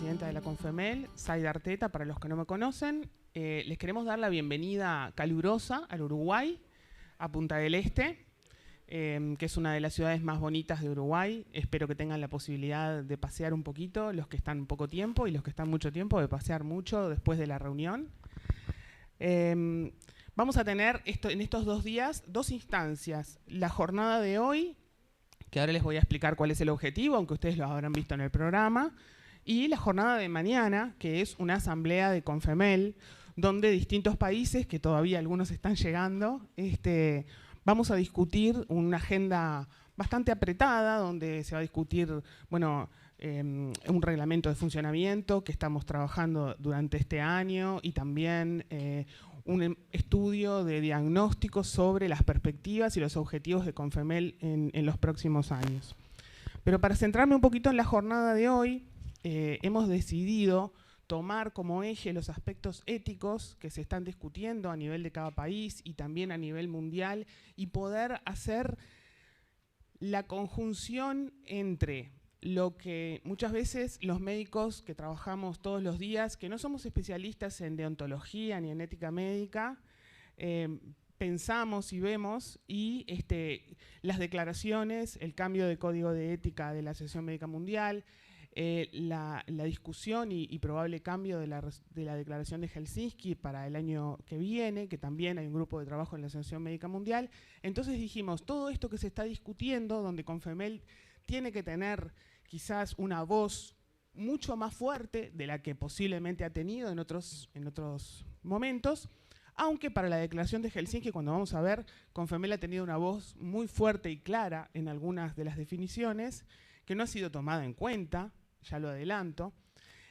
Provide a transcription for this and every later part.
presidenta de la Confemel, Zaida Arteta, para los que no me conocen. Les queremos dar la bienvenida calurosa al Uruguay, a Punta del Este, que es una de las ciudades más bonitas de Uruguay. Espero que tengan la posibilidad de pasear un poquito, los que están poco tiempo y los que están mucho tiempo, de pasear mucho después de la reunión. Vamos a tener en estos 2 días 2 instancias. La jornada de hoy, que ahora les voy a explicar cuál es el objetivo, aunque ustedes lo habrán visto en el programa, y la jornada de mañana, que es una asamblea de Confemel, donde distintos países, que todavía algunos están llegando, vamos a discutir una agenda bastante apretada, donde se va a discutir, bueno, un reglamento de funcionamiento que estamos trabajando durante este año y también un estudio de diagnóstico sobre las perspectivas y los objetivos de Confemel en los próximos años. Pero para centrarme un poquito en la jornada de hoy, hemos decidido tomar como eje los aspectos éticos que se están discutiendo a nivel de cada país y también a nivel mundial y poder hacer la conjunción entre lo que muchas veces los médicos que trabajamos todos los días, que no somos especialistas en deontología ni en ética médica, pensamos y vemos, y las declaraciones, el cambio de código de ética de la Asociación Médica Mundial, la discusión y probable cambio de la declaración de Helsinki para el año que viene, que también hay un grupo de trabajo en la Asociación Médica Mundial. Entonces dijimos, todo esto que se está discutiendo, donde Confemel tiene que tener quizás una voz mucho más fuerte de la que posiblemente ha tenido en otros momentos, aunque para la declaración de Helsinki, cuando vamos a ver, Confemel ha tenido una voz muy fuerte y clara en algunas de las definiciones, que no ha sido tomada en cuenta, ya lo adelanto.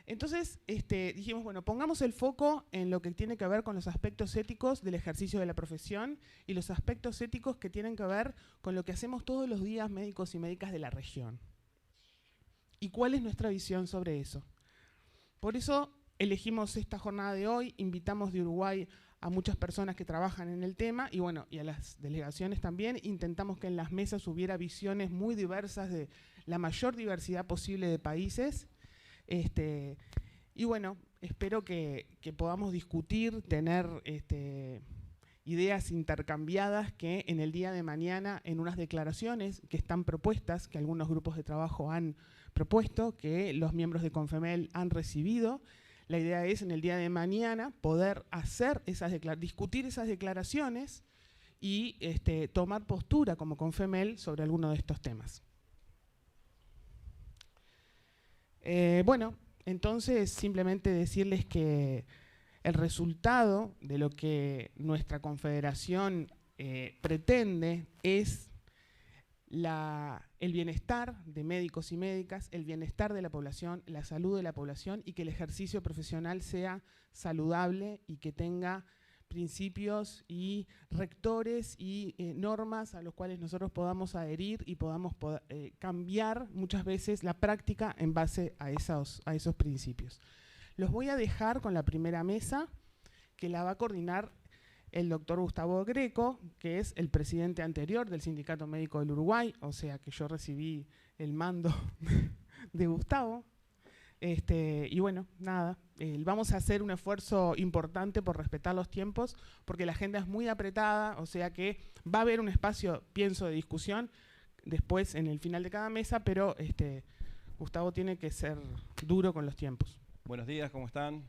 Entonces dijimos, bueno, pongamos el foco en lo que tiene que ver con los aspectos éticos del ejercicio de la profesión y los aspectos éticos que tienen que ver con lo que hacemos todos los días médicos y médicas de la región. ¿Y cuál es nuestra visión sobre eso? Por eso elegimos esta jornada de hoy, invitamos de Uruguay a muchas personas que trabajan en el tema y, bueno, y a las delegaciones también. Intentamos que en las mesas hubiera visiones muy diversas de la mayor diversidad posible de países. Y bueno, espero que podamos discutir, tener ideas intercambiadas que en el día de mañana, en unas declaraciones que están propuestas, que algunos grupos de trabajo han propuesto, que los miembros de Confemel han recibido. La idea es en el día de mañana poder hacer discutir esas declaraciones y tomar postura como Confemel sobre alguno de estos temas. Bueno, entonces simplemente decirles que el resultado de lo que nuestra confederación pretende es el bienestar de médicos y médicas, el bienestar de la población, la salud de la población y que el ejercicio profesional sea saludable y que tenga principios y rectores y normas a los cuales nosotros podamos adherir y podamos cambiar muchas veces la práctica en base a esos principios. Los voy a dejar con la primera mesa, que la va a coordinar el doctor Gustavo Greco, que es el presidente anterior del Sindicato Médico del Uruguay, o sea que yo recibí el mando de Gustavo. Y bueno, nada, vamos a hacer un esfuerzo importante por respetar los tiempos, porque la agenda es muy apretada, o sea que va a haber un espacio, pienso, de discusión después en el final de cada mesa, pero Gustavo tiene que ser duro con los tiempos. Buenos días, ¿cómo están?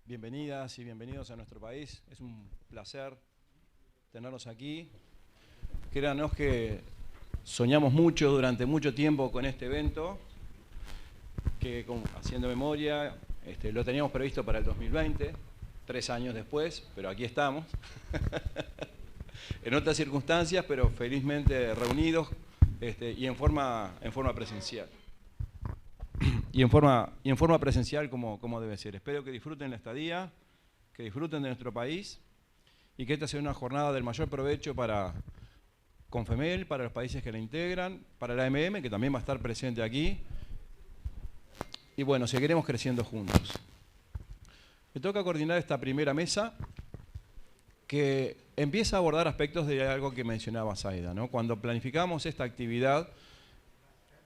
Bienvenidas y bienvenidos a nuestro país. Es un placer tenerlos aquí. Créanos que soñamos mucho durante mucho tiempo con este evento, que haciendo memoria, lo teníamos previsto para el 2020, 3 años después, pero aquí estamos. En otras circunstancias, pero felizmente reunidos y en forma presencial. Y en forma presencial como debe ser. Espero que disfruten la estadía, que disfruten de nuestro país y que esta sea una jornada del mayor provecho para Confemel, para los países que la integran, para la AMM, que también va a estar presente aquí. Y bueno, seguiremos creciendo juntos. Me toca coordinar esta primera mesa que empieza a abordar aspectos de algo que mencionaba Zaida, ¿no? Cuando planificamos esta actividad,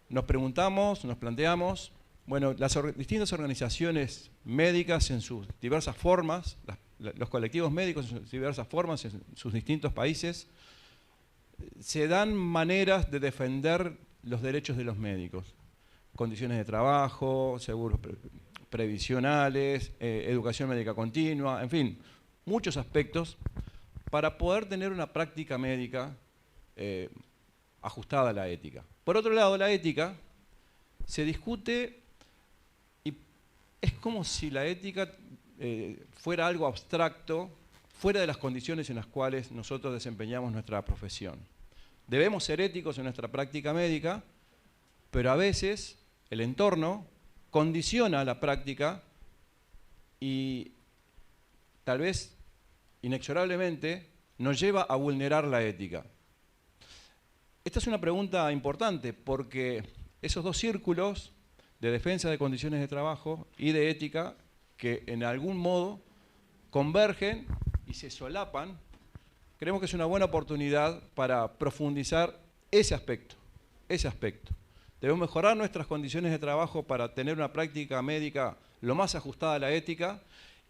nos preguntamos, nos planteamos Bueno, las distintas organizaciones médicas en sus diversas formas, los colectivos médicos en sus diversas formas, en sus distintos países, se dan maneras de defender los derechos de los médicos. Condiciones de trabajo, seguros previsionales, educación médica continua, en fin, muchos aspectos para poder tener una práctica médica ajustada a la ética. Por otro lado, la ética se discute y es como si la ética fuera algo abstracto, fuera de las condiciones en las cuales nosotros desempeñamos nuestra profesión. Debemos ser éticos en nuestra práctica médica, pero a veces el entorno condiciona la práctica y tal vez inexorablemente nos lleva a vulnerar la ética. Esta es una pregunta importante porque esos dos círculos de defensa de condiciones de trabajo y de ética que en algún modo convergen y se solapan, creemos que es una buena oportunidad para profundizar ese aspecto. Debemos mejorar nuestras condiciones de trabajo para tener una práctica médica lo más ajustada a la ética,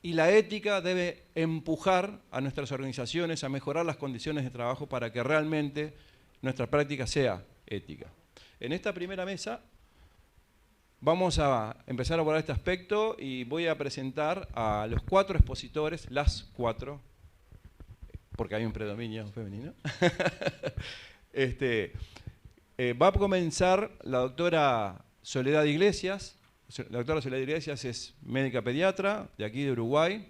y la ética debe empujar a nuestras organizaciones a mejorar las condiciones de trabajo para que realmente nuestra práctica sea ética. En esta primera mesa vamos a empezar a abordar este aspecto y voy a presentar a los 4 expositores, las 4, porque hay un predominio femenino. Va a comenzar la doctora Soledad Iglesias. La doctora Soledad Iglesias es médica pediatra de aquí de Uruguay.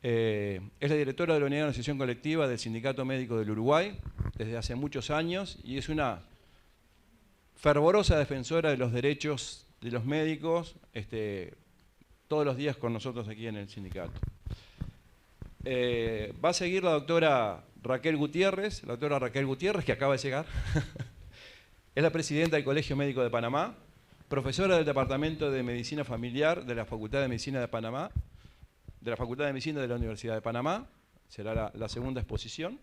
Es la directora de la Unidad de Negociación Colectiva del Sindicato Médico del Uruguay desde hace muchos años y es una fervorosa defensora de los derechos de los médicos, todos los días con nosotros aquí en el sindicato. Va a seguir la doctora Raquel Gutiérrez, que acaba de llegar. Es la presidenta del Colegio Médico de Panamá, profesora del Departamento de Medicina Familiar de la Facultad de Medicina de Panamá, de la Facultad de Medicina de la Universidad de Panamá. Será la segunda exposición.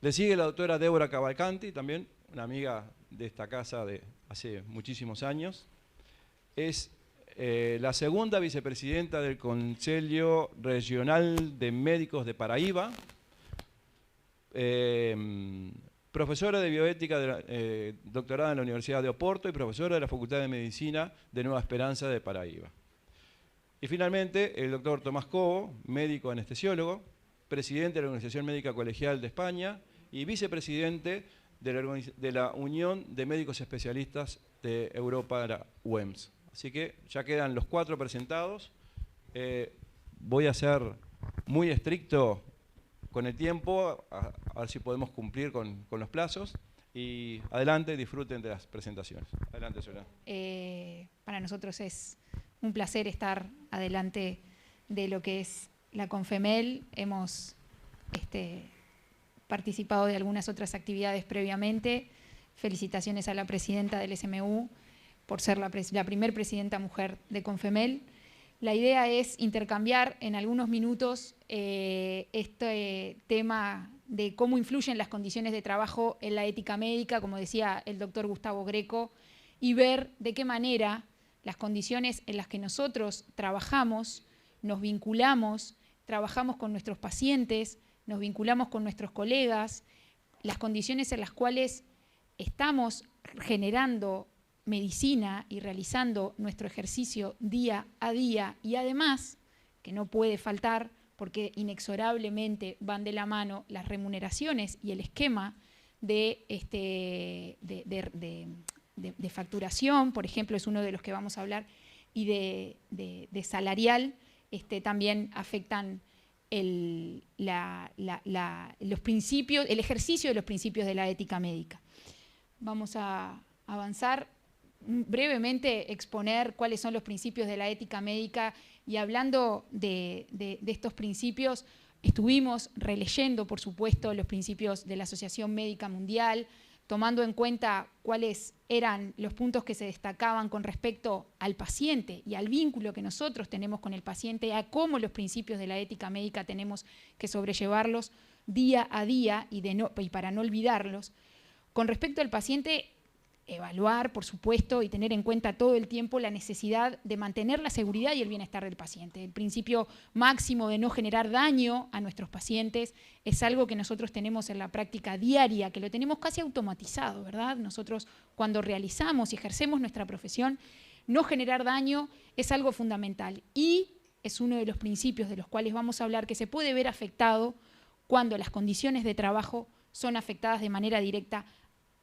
Le sigue la doctora Débora Cavalcanti, también una amiga de esta casa de hace muchísimos años. Es la segunda vicepresidenta del Conselho Regional de Médicos de Paraíba, profesora de bioética, doctorada en la Universidad de Oporto y profesora de la Facultad de Medicina de Nueva Esperanza de Paraíba. Y finalmente, el doctor Tomás Cobo, médico anestesiólogo, presidente de la Organización Médica Colegial de España y vicepresidente de la Unión de Médicos Especialistas de Europa, la UEMS. Así que ya quedan los 4 presentados. Voy a ser muy estricto con el tiempo, a ver si podemos cumplir con los plazos. Y adelante, disfruten de las presentaciones. Adelante, Soledad. Para nosotros es un placer estar adelante de lo que es la Confemel. Hemos participado de algunas otras actividades previamente. Felicitaciones a la presidenta del SMU por ser la primer presidenta mujer de Confemel. La idea es intercambiar en algunos minutos este tema de cómo influyen las condiciones de trabajo en la ética médica, como decía el doctor Gustavo Greco, y ver de qué manera las condiciones en las que nosotros trabajamos, nos vinculamos, trabajamos con nuestros pacientes, nos vinculamos con nuestros colegas, las condiciones en las cuales estamos generando medicina y realizando nuestro ejercicio día a día, y además, que no puede faltar porque inexorablemente van de la mano las remuneraciones y el esquema de facturación, por ejemplo, es uno de los que vamos a hablar, y de salarial, también afectan los principios, el ejercicio de los principios de la ética médica. Vamos a avanzar. Brevemente exponer cuáles son los principios de la ética médica, y hablando de estos principios, estuvimos releyendo, por supuesto, los principios de la Asociación Médica Mundial, tomando en cuenta cuáles eran los puntos que se destacaban con respecto al paciente y al vínculo que nosotros tenemos con el paciente, a cómo los principios de la ética médica tenemos que sobrellevarlos día a día y para no olvidarlos. Con respecto al paciente, evaluar, por supuesto, y tener en cuenta todo el tiempo la necesidad de mantener la seguridad y el bienestar del paciente. El principio máximo de no generar daño a nuestros pacientes es algo que nosotros tenemos en la práctica diaria, que lo tenemos casi automatizado, ¿verdad? Nosotros cuando realizamos y ejercemos nuestra profesión, no generar daño es algo fundamental y es uno de los principios de los cuales vamos a hablar que se puede ver afectado cuando las condiciones de trabajo son afectadas de manera directa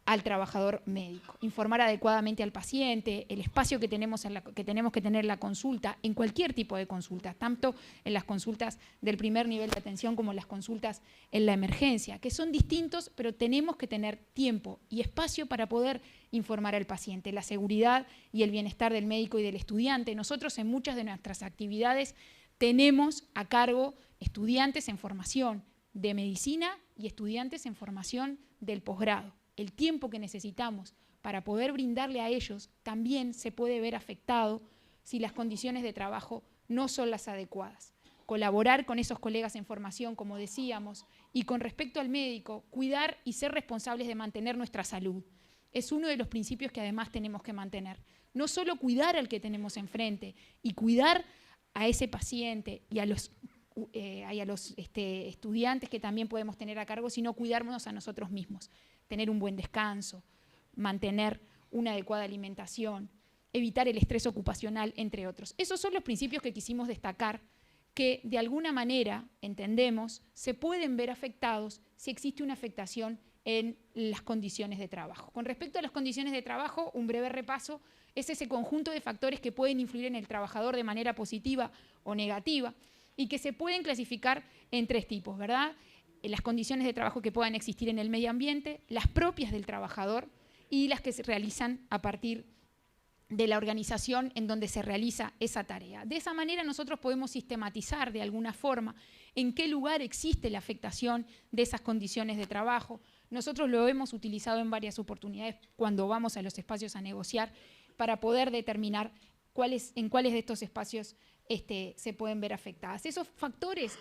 al trabajador médico. Informar adecuadamente al paciente, el espacio que tenemos que tener en la consulta, en cualquier tipo de consulta, tanto en las consultas del primer nivel de atención como en las consultas en la emergencia, que son distintos, pero tenemos que tener tiempo y espacio para poder informar al paciente. La seguridad y el bienestar del médico y del estudiante. Nosotros en muchas de nuestras actividades tenemos a cargo estudiantes en formación de medicina y estudiantes en formación del posgrado. El tiempo que necesitamos para poder brindarle a ellos también se puede ver afectado si las condiciones de trabajo no son las adecuadas. Colaborar con esos colegas en formación, como decíamos, y con respecto al médico, cuidar y ser responsables de mantener nuestra salud. Es uno de los principios que además tenemos que mantener. No solo cuidar al que tenemos enfrente y cuidar a ese paciente y a los estudiantes que también podemos tener a cargo, sino cuidarnos a nosotros mismos. Tener un buen descanso, mantener una adecuada alimentación, evitar el estrés ocupacional, entre otros. Esos son los principios que quisimos destacar, que de alguna manera, entendemos, se pueden ver afectados si existe una afectación en las condiciones de trabajo. Con respecto a las condiciones de trabajo, un breve repaso es ese conjunto de factores que pueden influir en el trabajador de manera positiva o negativa y que se pueden clasificar en tres tipos, ¿verdad? Las condiciones de trabajo que puedan existir en el medio ambiente, las propias del trabajador y las que se realizan a partir de la organización en donde se realiza esa tarea. De esa manera nosotros podemos sistematizar de alguna forma en qué lugar existe la afectación de esas condiciones de trabajo. Nosotros lo hemos utilizado en varias oportunidades cuando vamos a los espacios a negociar para poder determinar en cuáles de estos espacios se pueden ver afectadas. Esos factores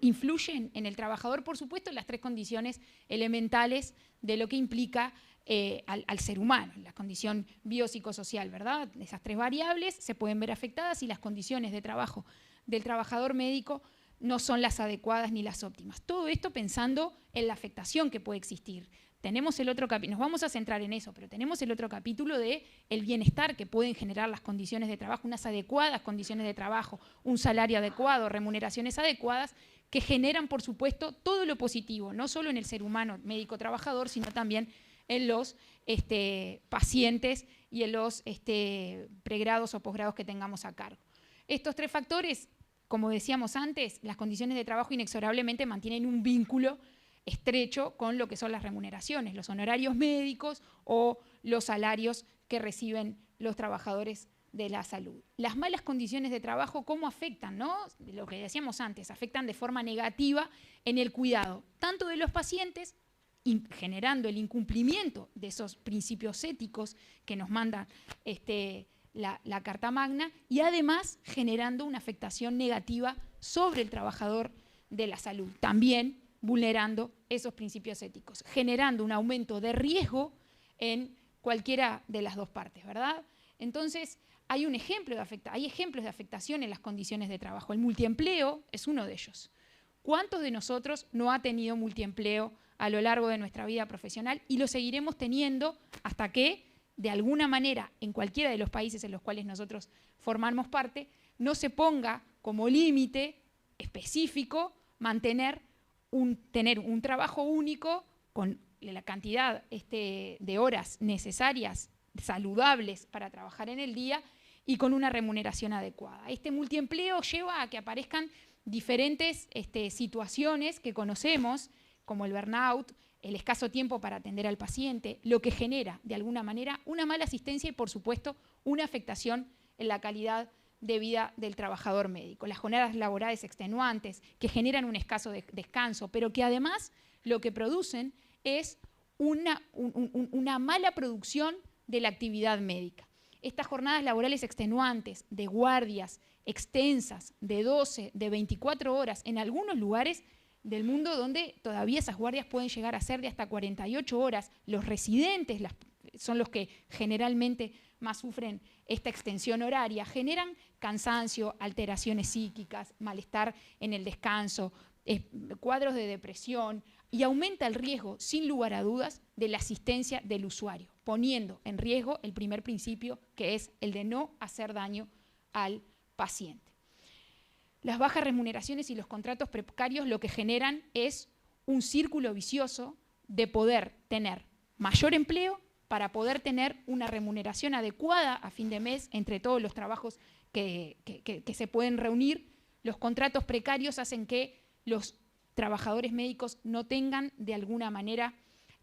influyen en el trabajador, por supuesto, en las tres condiciones elementales de lo que implica al ser humano, la condición biopsicosocial, ¿verdad? Esas tres variables se pueden ver afectadas y las condiciones de trabajo del trabajador médico no son las adecuadas ni las óptimas. Todo esto pensando en la afectación que puede existir. Tenemos el otro capítulo, nos vamos a centrar en eso, pero tenemos el otro capítulo de el bienestar que pueden generar las condiciones de trabajo, unas adecuadas condiciones de trabajo, un salario adecuado, remuneraciones adecuadas, que generan, por supuesto, todo lo positivo, no solo en el ser humano médico trabajador, sino también en los pacientes y en los pregrados o posgrados que tengamos a cargo. Estos tres factores, como decíamos antes, las condiciones de trabajo inexorablemente mantienen un vínculo estrecho con lo que son las remuneraciones, los honorarios médicos o los salarios que reciben los trabajadores de la salud. Las malas condiciones de trabajo, ¿cómo afectan? ¿No? Lo que decíamos antes, afectan de forma negativa en el cuidado, tanto de los pacientes, generando el incumplimiento de esos principios éticos que nos manda la Carta Magna, y además generando una afectación negativa sobre el trabajador de la salud, también vulnerando esos principios éticos, generando un aumento de riesgo en cualquiera de las dos partes, ¿verdad? Entonces, hay ejemplos de afectación en las condiciones de trabajo. El multiempleo es uno de ellos. ¿Cuántos de nosotros no ha tenido multiempleo a lo largo de nuestra vida profesional? Y lo seguiremos teniendo hasta que, de alguna manera, en cualquiera de los países en los cuales nosotros formamos parte, no se ponga como límite específico tener un trabajo único con la cantidad de horas necesarias, saludables para trabajar en el día y con una remuneración adecuada. Este multiempleo lleva a que aparezcan diferentes situaciones que conocemos, como el burnout, el escaso tiempo para atender al paciente, lo que genera, de alguna manera, una mala asistencia y, por supuesto, una afectación en la calidad de vida del trabajador médico. Las jornadas laborales extenuantes que generan un escaso descanso, pero que además lo que producen es una mala producción de la actividad médica. Estas jornadas laborales extenuantes, de guardias extensas, de 12, de 24 horas, en algunos lugares del mundo donde todavía esas guardias pueden llegar a ser de hasta 48 horas, los residentes, son los que generalmente más sufren esta extensión horaria, generan cansancio, alteraciones psíquicas, malestar en el descanso, cuadros de depresión, y aumenta el riesgo, sin lugar a dudas, de la asistencia del usuario, poniendo en riesgo el primer principio, que es el de no hacer daño al paciente. Las bajas remuneraciones y los contratos precarios lo que generan es un círculo vicioso de poder tener mayor empleo para poder tener una remuneración adecuada a fin de mes entre todos los trabajos que se pueden reunir. Los contratos precarios hacen que los trabajadores médicos no tengan de alguna manera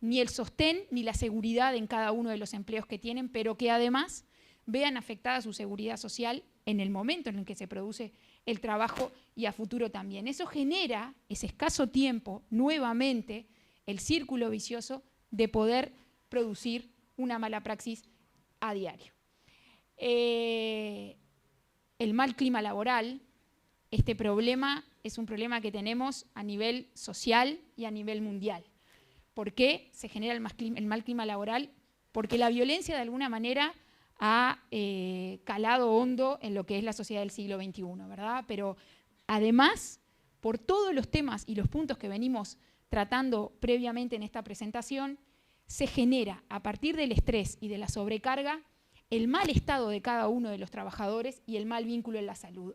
ni el sostén ni la seguridad en cada uno de los empleos que tienen, pero que además vean afectada su seguridad social en el momento en el que se produce el trabajo y a futuro también. Eso genera, ese escaso tiempo, nuevamente, el círculo vicioso de poder producir una mala praxis a diario. El mal clima laboral, este problema es un problema que tenemos a nivel social y a nivel mundial. ¿Por qué se genera el mal clima laboral? Porque la violencia de alguna manera ha calado hondo en lo que es la sociedad del siglo XXI, ¿verdad? Pero además, por todos los temas y los puntos que venimos tratando previamente en esta presentación, se genera a partir del estrés y de la sobrecarga el mal estado de cada uno de los trabajadores y el mal vínculo en la salud.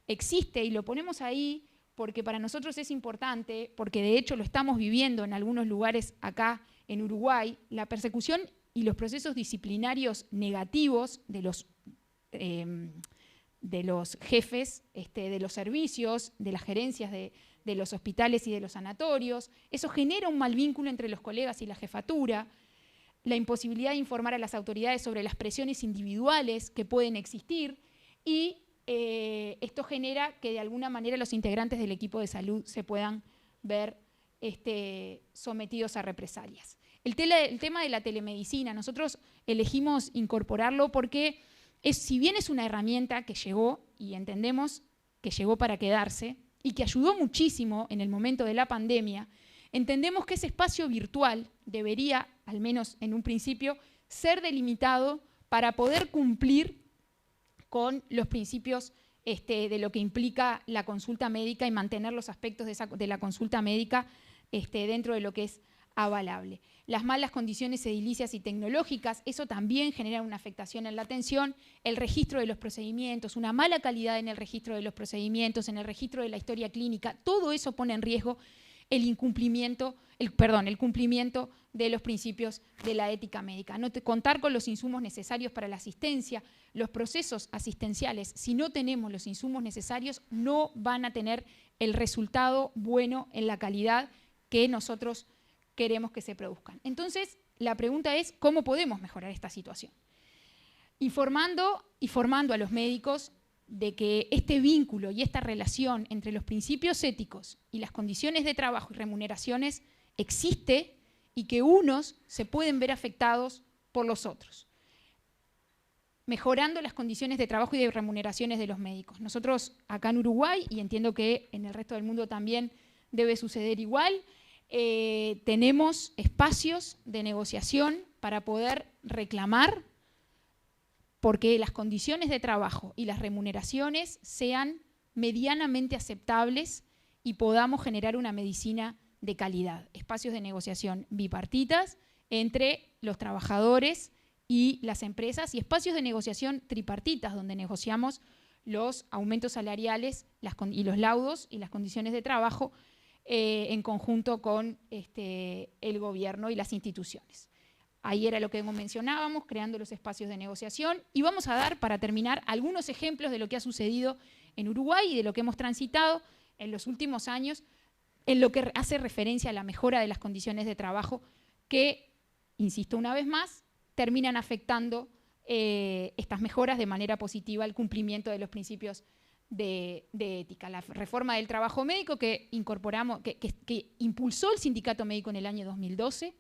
Existe, y lo ponemos ahí porque para nosotros es importante, porque de hecho lo estamos viviendo en algunos lugares acá en Uruguay, la persecución y los procesos disciplinarios negativos de los jefes de los servicios, de las gerencias de los hospitales y de los sanatorios. Eso genera un mal vínculo entre los colegas y la jefatura, la imposibilidad de informar a las autoridades sobre las presiones individuales que pueden existir, y esto genera que de alguna manera los integrantes del equipo de salud se puedan ver sometidos a represalias. El tema de la telemedicina, nosotros elegimos incorporarlo porque si bien es una herramienta que llegó, y entendemos que llegó para quedarse, y que ayudó muchísimo en el momento de la pandemia, entendemos que ese espacio virtual debería, al menos en un principio, ser delimitado para poder cumplir con los principios de lo que implica la consulta médica y mantener los aspectos de la consulta médica dentro de lo que es avalable. Las malas condiciones edilicias y tecnológicas, eso también genera una afectación en la atención, el registro de los procedimientos, una mala calidad en el registro de los procedimientos, en el registro de la historia clínica, todo eso pone en riesgo el cumplimiento de los principios de la ética médica. Contar con los insumos necesarios para la asistencia, los procesos asistenciales, si no tenemos los insumos necesarios, no van a tener el resultado bueno en la calidad que nosotros queremos que se produzcan. Entonces, la pregunta es, ¿cómo podemos mejorar esta situación? Informando y formando a los médicos de que este vínculo y esta relación entre los principios éticos y las condiciones de trabajo y remuneraciones existe y que unos se pueden ver afectados por los otros. Mejorando las condiciones de trabajo y de remuneraciones de los médicos. Nosotros acá en Uruguay, y entiendo que en el resto del mundo también debe suceder igual, tenemos espacios de negociación para poder reclamar porque las condiciones de trabajo y las remuneraciones sean medianamente aceptables y podamos generar una medicina de calidad. Espacios de negociación bipartitas entre los trabajadores y las empresas, y espacios de negociación tripartitas donde negociamos los aumentos salariales y los laudos y las condiciones de trabajo en conjunto con el gobierno y las instituciones. Ahí era lo que mencionábamos, creando los espacios de negociación. Y vamos a dar, para terminar, algunos ejemplos de lo que ha sucedido en Uruguay y de lo que hemos transitado en los últimos años en lo que hace referencia a la mejora de las condiciones de trabajo que, insisto una vez más, terminan afectando estas mejoras de manera positiva al cumplimiento de los principios de ética. La reforma del trabajo médico que incorporamos, que impulsó el Sindicato Médico en el año 2012,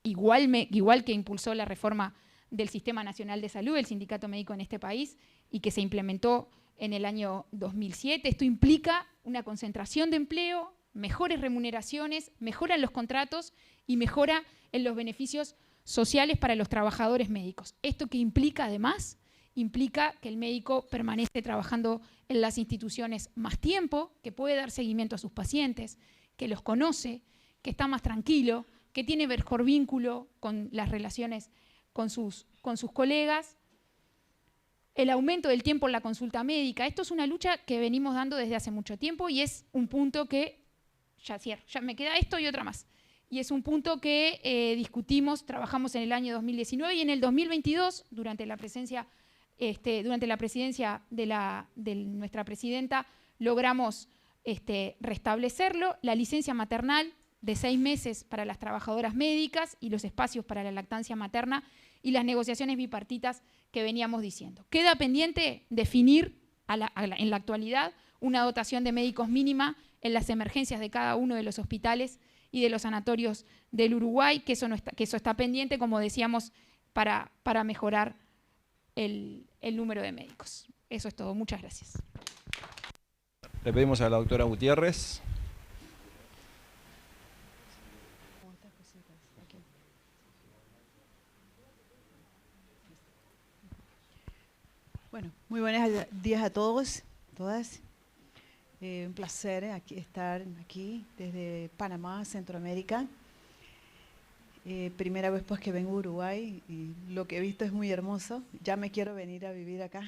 igual que impulsó la reforma del Sistema Nacional de Salud, el Sindicato Médico en este país, y que se implementó en el año 2007. Esto implica una concentración de empleo, mejores remuneraciones, mejora en los contratos y mejora en los beneficios sociales para los trabajadores médicos. ¿Esto qué implica además? Implica que el médico permanece trabajando en las instituciones más tiempo, que puede dar seguimiento a sus pacientes, que los conoce, que está más tranquilo, que tiene mejor vínculo con las relaciones con sus colegas. El aumento del tiempo en la consulta médica. Esto es una lucha que venimos dando desde hace mucho tiempo y es un punto que, ya cierro, ya me queda esto y otra más. Y es un punto que discutimos, trabajamos en el año 2019 y en el 2022, durante la presidencia de nuestra presidenta, logramos restablecerlo, la licencia maternal de 6 meses para las trabajadoras médicas y los espacios para la lactancia materna y las negociaciones bipartitas que veníamos diciendo. Queda pendiente definir en la actualidad una dotación de médicos mínima en las emergencias de cada uno de los hospitales y de los sanatorios del Uruguay, que eso está pendiente, como decíamos, para mejorar el número de médicos. Eso es todo. Muchas gracias. Le pedimos a la doctora Gutiérrez. Bueno, muy buenos días a todos, todas. Un placer estar aquí desde Panamá, Centroamérica. Primera vez pues que vengo a Uruguay y lo que he visto es muy hermoso. Ya me quiero venir a vivir acá.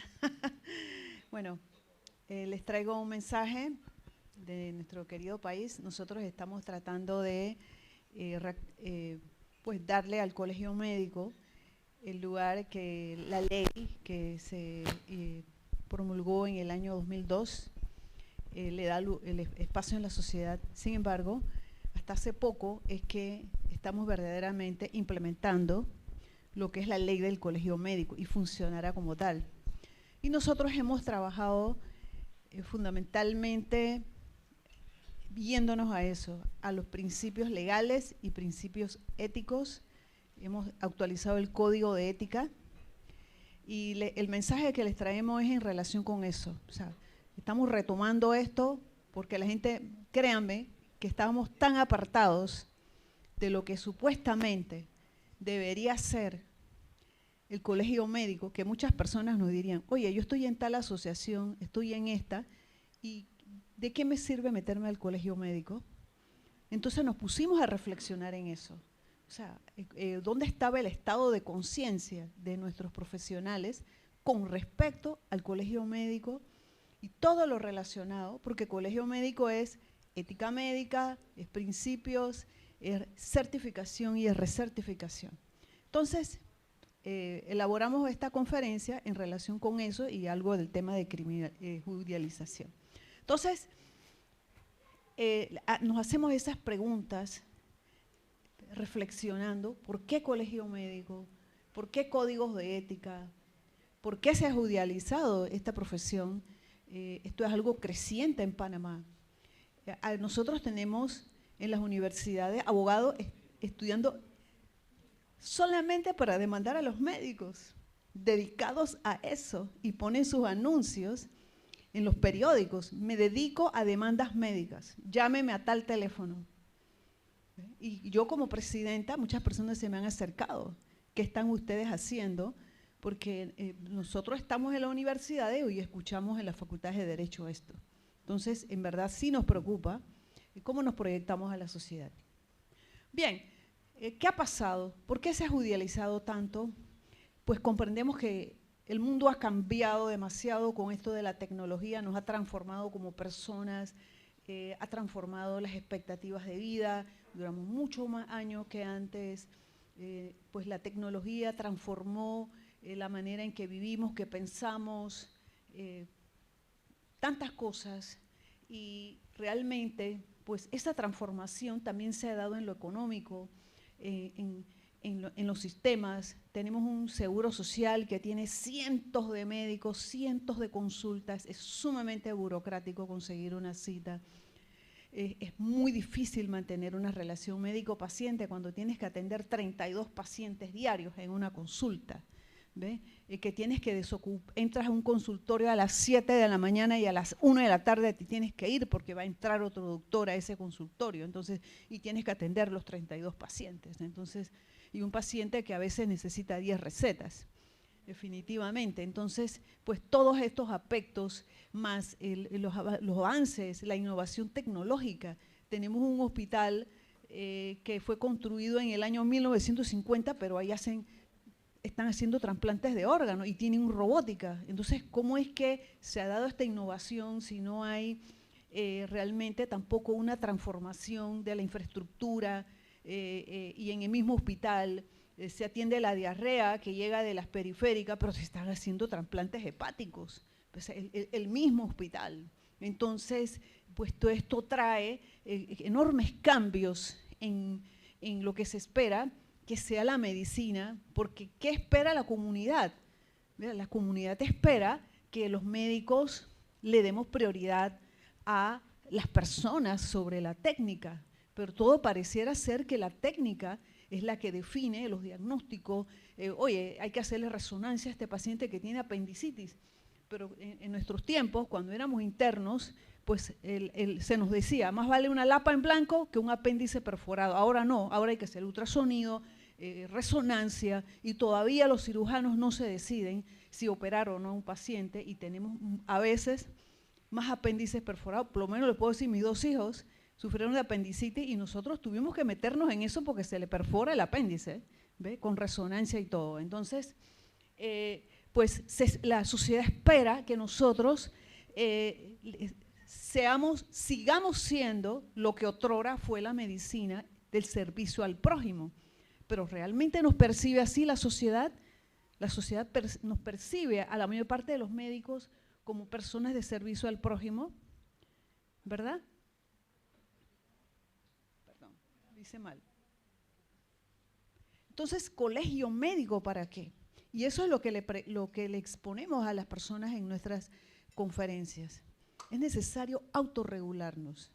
Bueno, les traigo un mensaje de nuestro querido país. Nosotros estamos tratando de pues darle al colegio médico el lugar que la ley que se promulgó en el año 2002 le da el espacio en la sociedad. Sin embargo, hasta hace poco es que estamos verdaderamente implementando lo que es la ley del colegio médico y funcionará como tal. Y nosotros hemos trabajado fundamentalmente viéndonos a eso, a los principios legales y principios éticos. Hemos actualizado el código de ética y el mensaje que les traemos es en relación con eso. O sea, estamos retomando esto porque la gente, créanme, que estábamos tan apartados de lo que supuestamente debería ser el colegio médico, que muchas personas nos dirían, oye, yo estoy en tal asociación, estoy en esta, ¿y de qué me sirve meterme al colegio médico? Entonces nos pusimos a reflexionar en eso. O sea, ¿dónde estaba el estado de conciencia de nuestros profesionales con respecto al colegio médico y todo lo relacionado? Porque colegio médico es ética médica, es principios, es certificación y es recertificación. Entonces, elaboramos esta conferencia en relación con eso y algo del tema de judicialización. Entonces, nos hacemos esas preguntas reflexionando, ¿por qué colegio médico? ¿Por qué códigos de ética? ¿Por qué se ha judicializado esta profesión? Esto es algo creciente en Panamá. Nosotros tenemos en las universidades abogados estudiando solamente para demandar a los médicos, dedicados a eso, y ponen sus anuncios en los periódicos. Me dedico a demandas médicas, llámeme a tal teléfono. Y yo como presidenta, muchas personas se me han acercado. ¿Qué están ustedes haciendo? Porque nosotros estamos en la universidad y escuchamos en las facultades de Derecho esto. Entonces, en verdad sí nos preocupa cómo nos proyectamos a la sociedad. Bien, ¿qué ha pasado? ¿Por qué se ha judicializado tanto? Pues comprendemos que el mundo ha cambiado demasiado con esto de la tecnología, nos ha transformado como personas, ha transformado las expectativas de vida, duramos mucho más años que antes, pues la tecnología transformó la manera en que vivimos, que pensamos, tantas cosas, y realmente pues esa transformación también se ha dado en lo económico, en los sistemas. Tenemos un seguro social que tiene cientos de médicos, cientos de consultas, es sumamente burocrático conseguir una cita. Es muy difícil mantener una relación médico-paciente cuando tienes que atender 32 pacientes diarios en una consulta. ¿Ve? Que tienes que entras a un consultorio a las 7 de la mañana y a las 1 de la tarde te tienes que ir porque va a entrar otro doctor a ese consultorio, entonces, y tienes que atender los 32 pacientes. Entonces, y un paciente que a veces necesita 10 recetas, definitivamente. Entonces, pues todos estos aspectos, más los avances, la innovación tecnológica. Tenemos un hospital que fue construido en el año 1950, pero ahí están haciendo trasplantes de órganos y tienen robótica. Entonces, ¿cómo es que se ha dado esta innovación si no hay realmente tampoco una transformación de la infraestructura y en el mismo hospital se atiende la diarrea que llega de las periféricas, pero se están haciendo trasplantes hepáticos, pues el mismo hospital? Entonces, pues todo esto trae enormes cambios en lo que se espera que sea la medicina, porque ¿qué espera la comunidad? Mira, la comunidad espera que los médicos le demos prioridad a las personas sobre la técnica, pero todo pareciera ser que la técnica es la que define los diagnósticos. Oye, hay que hacerle resonancia a este paciente que tiene apendicitis, pero en nuestros tiempos, cuando éramos internos, pues se nos decía, más vale una lapa en blanco que un apéndice perforado. Ahora no, ahora hay que hacer ultrasonido, resonancia, y todavía los cirujanos no se deciden si operar o no a un paciente, y tenemos a veces más apéndices perforados. Por lo menos les puedo decir, mis 2 hijos sufrieron de apendicitis y nosotros tuvimos que meternos en eso porque se le perfora el apéndice, ¿ve? Con resonancia y todo. Entonces, pues la sociedad espera que nosotros sigamos siendo lo que otrora fue la medicina del servicio al prójimo. Pero ¿realmente nos percibe así la sociedad? La sociedad nos percibe a la mayor parte de los médicos como personas de servicio al prójimo, ¿verdad? Perdón, dice mal. Entonces, colegio médico, ¿para qué? Y eso es lo que le exponemos a las personas en nuestras conferencias. Es necesario autorregularnos,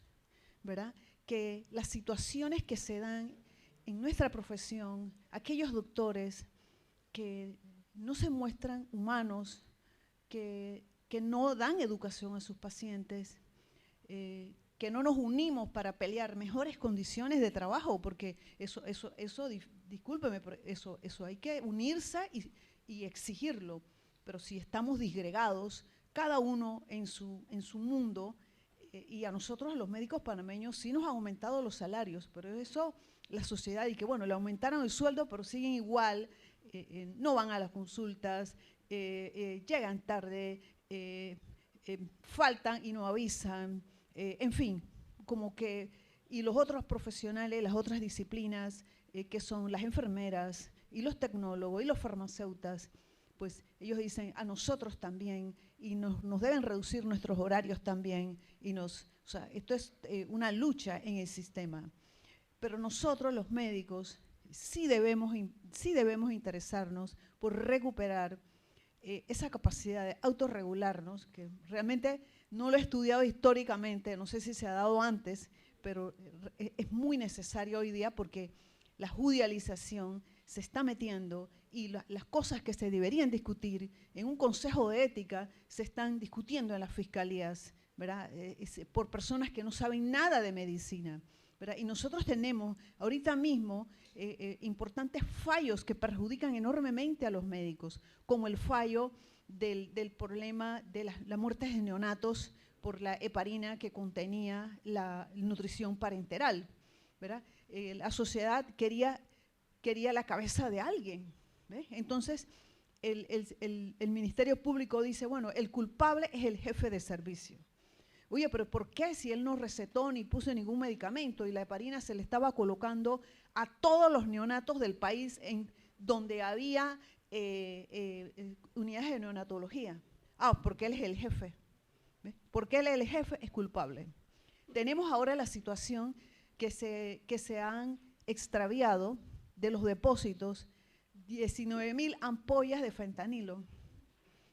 ¿verdad? Que las situaciones que se dan en nuestra profesión, aquellos doctores que no se muestran humanos, que no dan educación a sus pacientes, que no nos unimos para pelear mejores condiciones de trabajo, porque eso discúlpeme, pero eso hay que unirse y exigirlo. Pero si estamos disgregados, cada uno en su mundo, y a nosotros los médicos panameños sí nos han aumentado los salarios, pero eso la sociedad, y que bueno, le aumentaron el sueldo, pero siguen igual, no van a las consultas, llegan tarde, faltan y no avisan, en fin, como que, y los otros profesionales, las otras disciplinas, que son las enfermeras y los tecnólogos y los farmacéutas, pues ellos dicen a nosotros también, y nos deben reducir nuestros horarios también, o sea, esto es una lucha en el sistema. Pero nosotros los médicos sí debemos interesarnos por recuperar esa capacidad de autorregularnos, que realmente no lo he estudiado históricamente, no sé si se ha dado antes, pero es muy necesario hoy día porque la judicialización se está metiendo y las cosas que se deberían discutir en un consejo de ética se están discutiendo en las fiscalías, ¿verdad? Por personas que no saben nada de medicina, ¿verdad? Y nosotros tenemos ahorita mismo importantes fallos que perjudican enormemente a los médicos, como el fallo del problema de las muertes de neonatos por la heparina que contenía la nutrición parenteral, ¿verdad? La sociedad quería la cabeza de alguien, ¿ves? Entonces el Ministerio Público dice, bueno, el culpable es el jefe de servicio. Oye, pero ¿por qué si él no recetó ni puso ningún medicamento y la heparina se le estaba colocando a todos los neonatos del país en donde había unidades de neonatología? Ah, porque él es el jefe. ¿Ves? Porque él es el jefe, es culpable. Tenemos ahora la situación que se han extraviado de los depósitos 19.000 ampollas de fentanilo.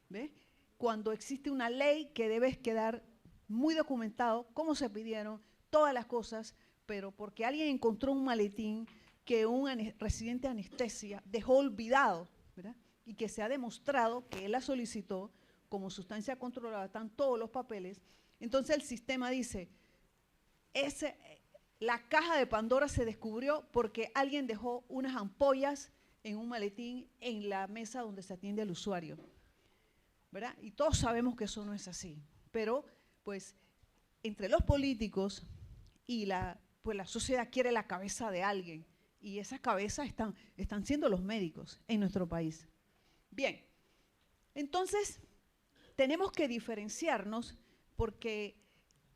¿Ves? Cuando existe una ley que debe quedar muy documentado cómo se pidieron todas las cosas, pero porque alguien encontró un maletín que un residente de anestesia dejó olvidado, ¿verdad? Y que se ha demostrado que él la solicitó como sustancia controlada, están todos los papeles. Entonces el sistema dice, La caja de Pandora se descubrió porque alguien dejó unas ampollas en un maletín en la mesa donde se atiende al usuario, ¿verdad? Y todos sabemos que eso no es así, pero pues entre los políticos y pues la sociedad quiere la cabeza de alguien, y esas cabezas están siendo los médicos en nuestro país. Bien, entonces tenemos que diferenciarnos porque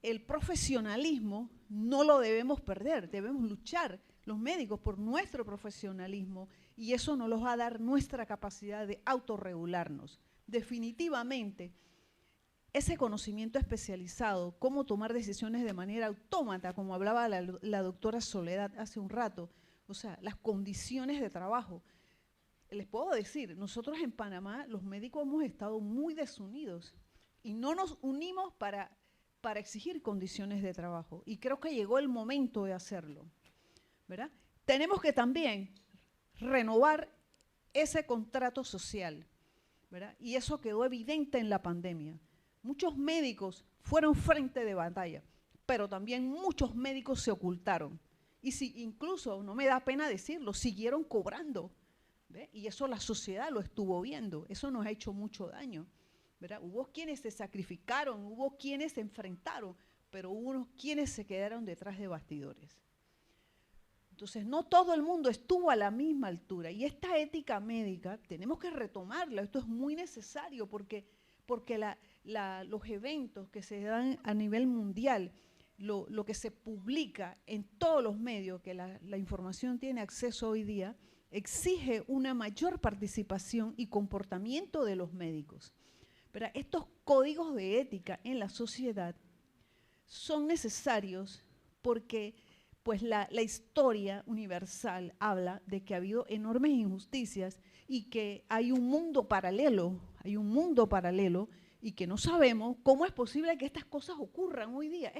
el profesionalismo no lo debemos perder, debemos luchar los médicos por nuestro profesionalismo, y eso nos va a dar nuestra capacidad de autorregularnos. Definitivamente, ese conocimiento especializado, cómo tomar decisiones de manera autómata, como hablaba la doctora Soledad hace un rato, o sea, las condiciones de trabajo. Les puedo decir, nosotros en Panamá, los médicos hemos estado muy desunidos y no nos unimos para exigir condiciones de trabajo, y creo que llegó el momento de hacerlo, ¿verdad? Tenemos que también renovar ese contrato social, ¿verdad? Y eso quedó evidente en la pandemia. Muchos médicos fueron frente de batalla, pero también muchos médicos se ocultaron. Y si incluso, no me da pena decirlo, siguieron cobrando, ¿ve? Y eso la sociedad lo estuvo viendo, eso nos ha hecho mucho daño, ¿verdad? Hubo quienes se sacrificaron, hubo quienes se enfrentaron, pero hubo unos quienes se quedaron detrás de bastidores. Entonces, no todo el mundo estuvo a la misma altura, y esta ética médica tenemos que retomarla. Esto es muy necesario porque los eventos que se dan a nivel mundial, lo que se publica en todos los medios, que la información tiene acceso hoy día, exige una mayor participación y comportamiento de los médicos. Pero estos códigos de ética en la sociedad son necesarios porque pues la historia universal habla de que ha habido enormes injusticias y que hay un mundo paralelo, y que no sabemos cómo es posible que estas cosas ocurran hoy día,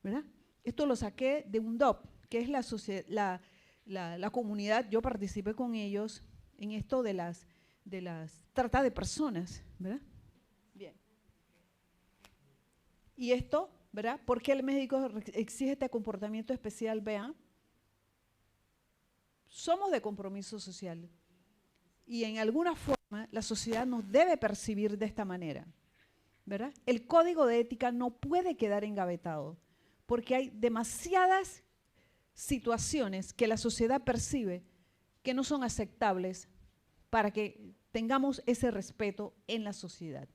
¿verdad? Esto lo saqué de UNDOP, que es la comunidad. Yo participé con ellos en esto de las trata de personas, ¿verdad? Bien. Y esto, ¿verdad? ¿Por qué el médico exige este comportamiento especial? Vean, somos de compromiso social y en alguna forma la sociedad nos debe percibir de esta manera, ¿verdad? El código de ética no puede quedar engavetado porque hay demasiadas situaciones que la sociedad percibe que no son aceptables para que tengamos ese respeto en la sociedad.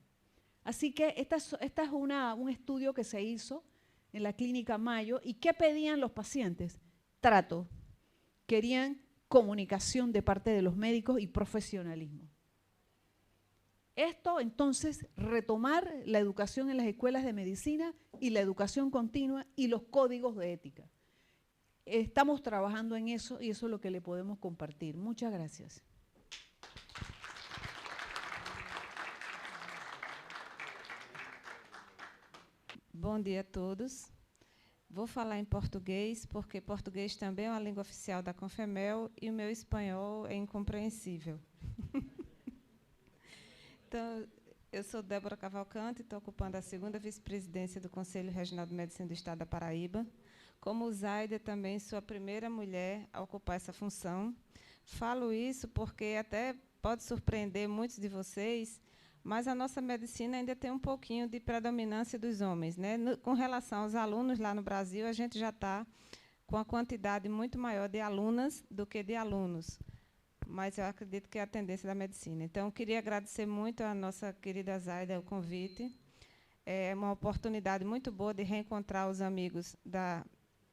Así que esta es un estudio que se hizo en la Clínica Mayo. ¿Y qué pedían los pacientes? Trato. Querían comunicación de parte de los médicos y profesionalismo. Esto, entonces, retomar la educación en las escuelas de medicina y la educación continua y los códigos de ética. Estamos trabajando en eso y eso es lo que le podemos compartir. Muchas gracias. Bom dia a todos. Vou falar em português, porque português também é uma língua oficial da Confemel e o meu espanhol é incompreensível. Então, eu sou Débora Cavalcante, estou ocupando a 2ª vice-presidência do Conselho Regional de Medicina do Estado da Paraíba. Como Zaida, também sou a primeira mulher a ocupar essa função. Falo isso porque até pode surpreender muitos de vocês, mas a nossa medicina ainda tem um pouquinho de predominância dos homens, né? Com relação aos alunos lá no Brasil, a gente já está com a quantidade muito maior de alunas do que de alunos, mas eu acredito que é a tendência da medicina. Então, eu queria agradecer muito à nossa querida Zaida o convite. É uma oportunidade muito boa de reencontrar os amigos da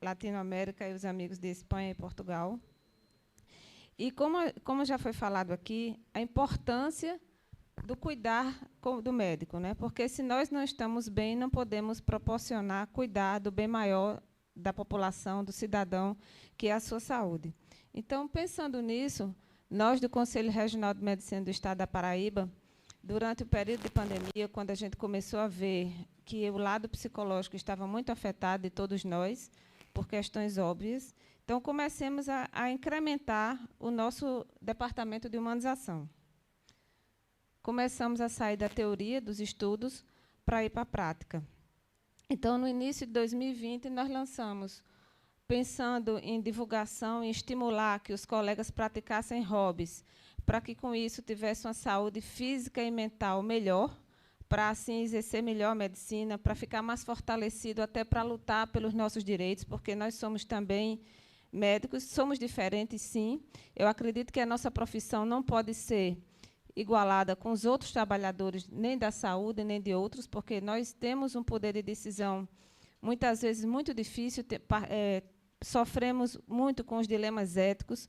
Latinoamérica e os amigos de Espanha e Portugal. E, como já foi falado aqui, a importância do cuidar do médico, né? Porque se nós não estamos bem, não podemos proporcionar cuidar do bem maior da população, do cidadão, que é a sua saúde. Então, pensando nisso, nós do Conselho Regional de Medicina do Estado da Paraíba, durante o período de pandemia, quando a gente começou a ver que o lado psicológico estava muito afetado de todos nós, por questões óbvias, então comecemos a incrementar o nosso departamento de humanização. Começamos a sair da teoria, dos estudos, para ir para a prática. Então, no início de 2020, nós lançamos pensando em divulgação e estimular que os colegas praticassem hobbies, para que, com isso, tivessem uma saúde física e mental melhor, para, assim, exercer melhor a medicina, para ficar mais fortalecido, até para lutar pelos nossos direitos, porque nós somos também médicos, somos diferentes, sim. Eu acredito que a nossa profissão não pode ser igualada com os outros trabalhadores, nem da saúde, nem de outros, porque nós temos um poder de decisão, muitas vezes, muito difícil, sofremos muito com os dilemas éticos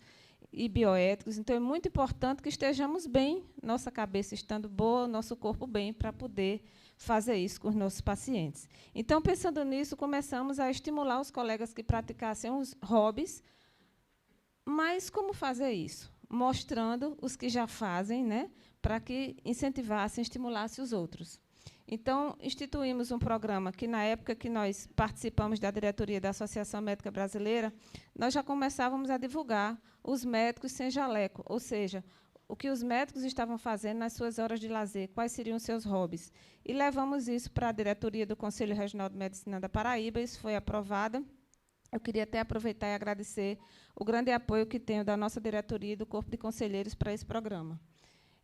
e bioéticos, então é muito importante que estejamos bem, nossa cabeça estando boa, nosso corpo bem, para poder fazer isso com os nossos pacientes. Então, pensando nisso, começamos a estimular os colegas que praticassem os hobbies, mas como fazer isso? Mostrando os que já fazem, né, para que incentivassem, estimulassem os outros. Então, instituímos um programa que, na época que nós participamos da diretoria da Associação Médica Brasileira, nós já começávamos a divulgar os médicos sem jaleco, ou seja, o que os médicos estavam fazendo nas suas horas de lazer, quais seriam os seus hobbies. E levamos isso para a diretoria do Conselho Regional de Medicina da Paraíba, isso foi aprovado. Eu queria até aproveitar e agradecer o grande apoio que tenho da nossa diretoria e do Corpo de Conselheiros para esse programa.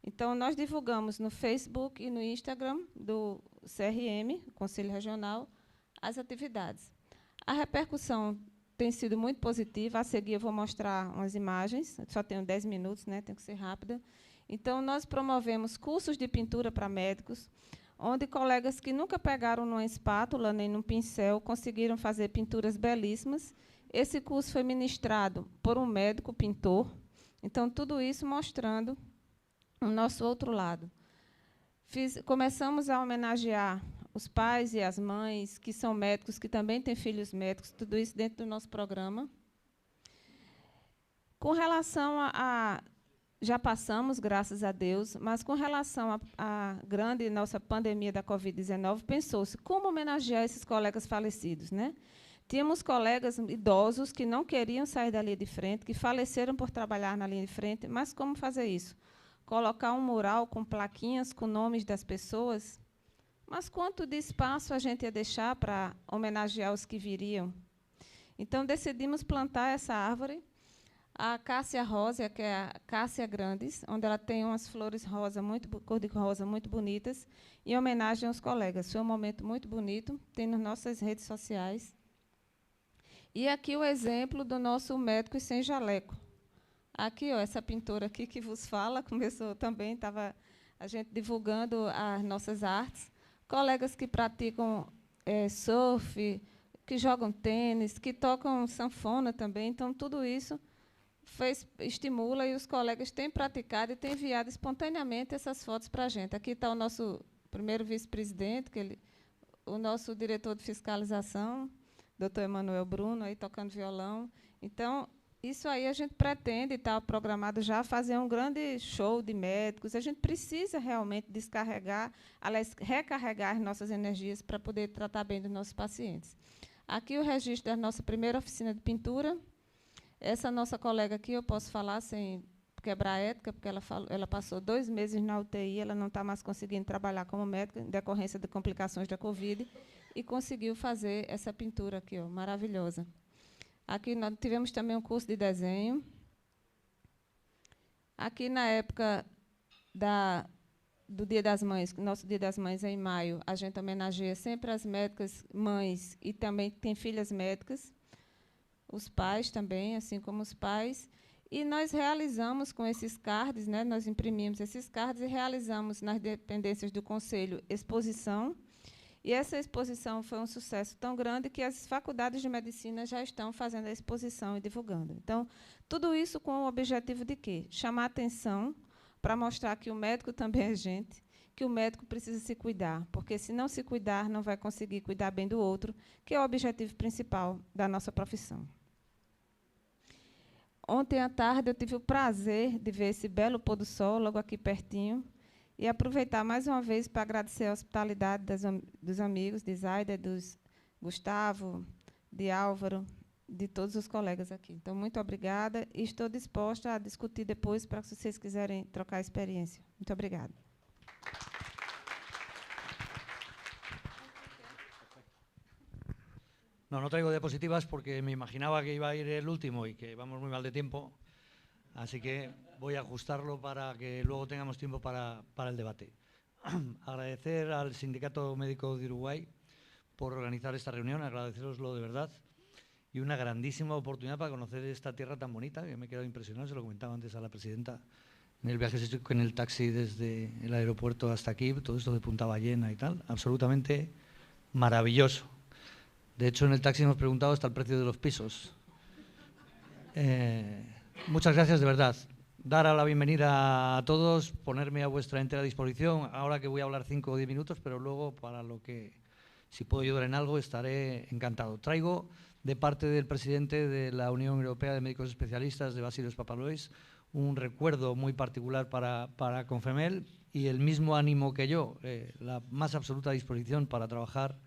Então, nós divulgamos no Facebook e no Instagram do CRM, Conselho Regional, as atividades. A repercussão tem sido muito positiva. A seguir, eu vou mostrar umas imagens. Só tenho 10 minutos, né? Tem que ser rápida. Então, nós promovemos cursos de pintura para médicos, onde colegas que nunca pegaram numa espátula nem num pincel conseguiram fazer pinturas belíssimas. Esse curso foi ministrado por um médico pintor. Então, tudo isso mostrando o nosso outro lado. Começamos a homenagear os pais e as mães que são médicos, que também têm filhos médicos, tudo isso dentro do nosso programa. Com relação já passamos, graças a Deus, mas com relação à grande nossa pandemia da Covid-19, pensou-se como homenagear esses colegas falecidos, né? Tínhamos colegas idosos que não queriam sair da linha de frente, que faleceram por trabalhar na linha de frente, mas como fazer isso? Colocar um mural com plaquinhas com nomes das pessoas, mas quanto de espaço a gente ia deixar para homenagear os que viriam? Então, decidimos plantar essa árvore, a Cássia Rosa, que é a Cássia Grandes, onde ela tem umas flores rosa, cor-de-rosa, muito bonitas, em homenagem aos colegas. Foi um momento muito bonito, tem nas nossas redes sociais. E aqui o exemplo do nosso médico sem jaleco. Aqui, ó, essa pintora aqui que vos fala, começou também, estava a gente divulgando as nossas artes. Colegas que praticam surf, que jogam tênis, que tocam sanfona também. Então, tudo isso estimula, e os colegas têm praticado e têm enviado espontaneamente essas fotos para a gente. Aqui está o nosso primeiro vice-presidente, o nosso diretor de fiscalização, doutor Emanuel Bruno, aí tocando violão. Então, isso aí a gente pretende, está programado já, fazer um grande show de médicos. A gente precisa realmente descarregar, aliás, recarregar nossas energias para poder tratar bem dos nossos pacientes. Aqui o registro da nossa primeira oficina de pintura. Essa nossa colega aqui, eu posso falar sem quebrar a ética, porque ela passou 2 meses na UTI, ela não está mais conseguindo trabalhar como médica, em decorrência de complicações da Covid, e conseguiu fazer essa pintura aqui, ó, maravilhosa. Aqui nós tivemos também um curso de desenho. Aqui, na época do Dia das Mães, nosso Dia das Mães é em maio, a gente homenageia sempre as médicas mães e também tem filhas médicas, os pais também, assim como os pais. E nós realizamos com esses cards, né, nós imprimimos esses cards e realizamos nas dependências do Conselho exposição. E essa exposição foi um sucesso tão grande que as faculdades de medicina já estão fazendo a exposição e divulgando. Então, tudo isso com o objetivo de quê? Chamar atenção para mostrar que o médico também é gente, que o médico precisa se cuidar, porque, se não se cuidar, não vai conseguir cuidar bem do outro, que é o objetivo principal da nossa profissão. Ontem à tarde, eu tive o prazer de ver esse belo pôr do sol, logo aqui pertinho, e aproveitar mais uma vez para agradecer a hospitalidade dos amigos, de Zaida, dos Gustavo, de Álvaro, de todos os colegas aqui. Então, muito obrigada, e estou disposta a discutir depois, para se vocês quiserem trocar experiência. Muito obrigada. No traigo diapositivas porque me imaginaba que iba a ir el último y que vamos muy mal de tiempo, así que voy a ajustarlo para que luego tengamos tiempo para el debate. Agradecer al Sindicato Médico de Uruguay por organizar esta reunión, agradeceroslo de verdad, y una grandísima oportunidad para conocer esta tierra tan bonita, que me he quedado impresionado, se lo comentaba antes a la presidenta, en el viaje en el taxi desde el aeropuerto hasta aquí, todo esto de Punta Ballena y tal, absolutamente maravilloso. De hecho, en el taxi hemos preguntado hasta el precio de los pisos. Muchas gracias, de verdad. Dar la bienvenida a todos, ponerme a vuestra entera disposición, ahora que voy a hablar 5 o 10 minutos, pero luego para lo que, si puedo ayudar en algo, estaré encantado. Traigo de parte del presidente de la Unión Europea de Médicos Especialistas, de Vasilios Papalois, un recuerdo muy particular para Confemel y el mismo ánimo que yo, la más absoluta disposición para trabajar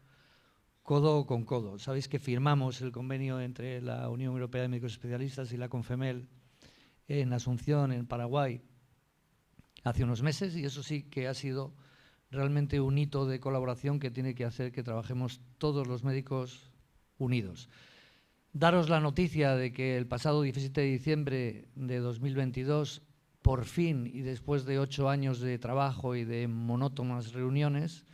codo con codo. Sabéis que firmamos el convenio entre la Unión Europea de Médicos Especialistas y la Confemel en Asunción, en Paraguay, hace unos meses, y eso sí que ha sido realmente un hito de colaboración que tiene que hacer que trabajemos todos los médicos unidos. Daros la noticia de que el pasado 17 de diciembre de 2022, por fin, y después de 8 años de trabajo y de monótonas reuniones,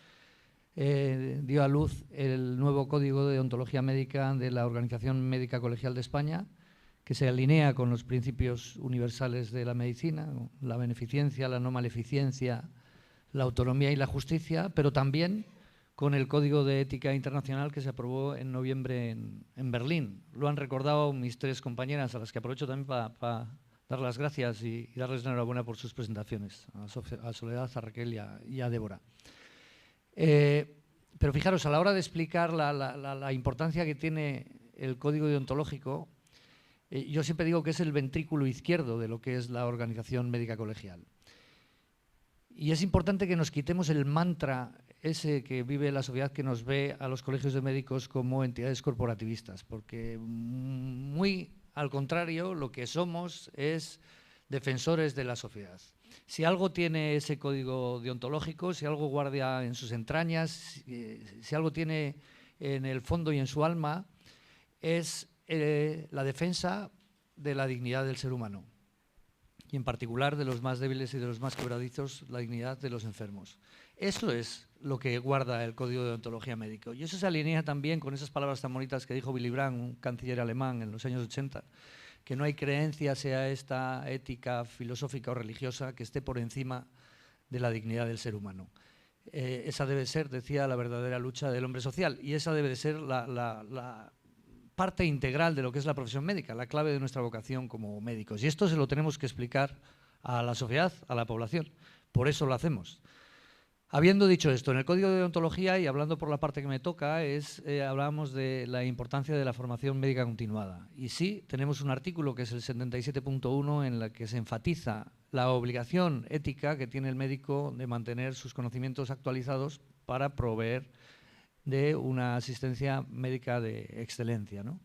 dio a luz el nuevo Código de Deontología Médica de la Organización Médica Colegial de España, que se alinea con los principios universales de la medicina, la beneficencia, la no maleficencia, la autonomía y la justicia, pero también con el Código de Ética Internacional que se aprobó en noviembre en Berlín. Lo han recordado mis 3 compañeras, a las que aprovecho también para dar las gracias y darles la enhorabuena por sus presentaciones, a Soledad, a Raquel y a Débora. Pero fijaros, a la hora de explicar la importancia que tiene el Código Deontológico, yo siempre digo que es el ventrículo izquierdo de lo que es la organización médica colegial. Y es importante que nos quitemos el mantra ese que vive la sociedad, que nos ve a los colegios de médicos como entidades corporativistas, porque muy al contrario, lo que somos es defensores de la sociedad. Si algo tiene ese código deontológico, si algo guarda en sus entrañas, si algo tiene en el fondo y en su alma, es la defensa de la dignidad del ser humano, y en particular de los más débiles y de los más quebradizos, la dignidad de los enfermos. Eso es lo que guarda el Código de Deontología Médica, y eso se alinea también con esas palabras tan bonitas que dijo Willy Brandt, un canciller alemán en los años 80, que no hay creencia, sea esta ética filosófica o religiosa, que esté por encima de la dignidad del ser humano. Esa debe ser, decía, la verdadera lucha del hombre social, y esa debe de ser la parte integral de lo que es la profesión médica, la clave de nuestra vocación como médicos. Y esto se lo tenemos que explicar a la sociedad, a la población. Por eso lo hacemos. Habiendo dicho esto, en el Código de Deontología, y hablando por la parte que me toca, hablábamos de la importancia de la formación médica continuada. Y sí, tenemos un artículo que es el 77.1 en el que se enfatiza la obligación ética que tiene el médico de mantener sus conocimientos actualizados para proveer de una asistencia médica de excelencia, ¿no?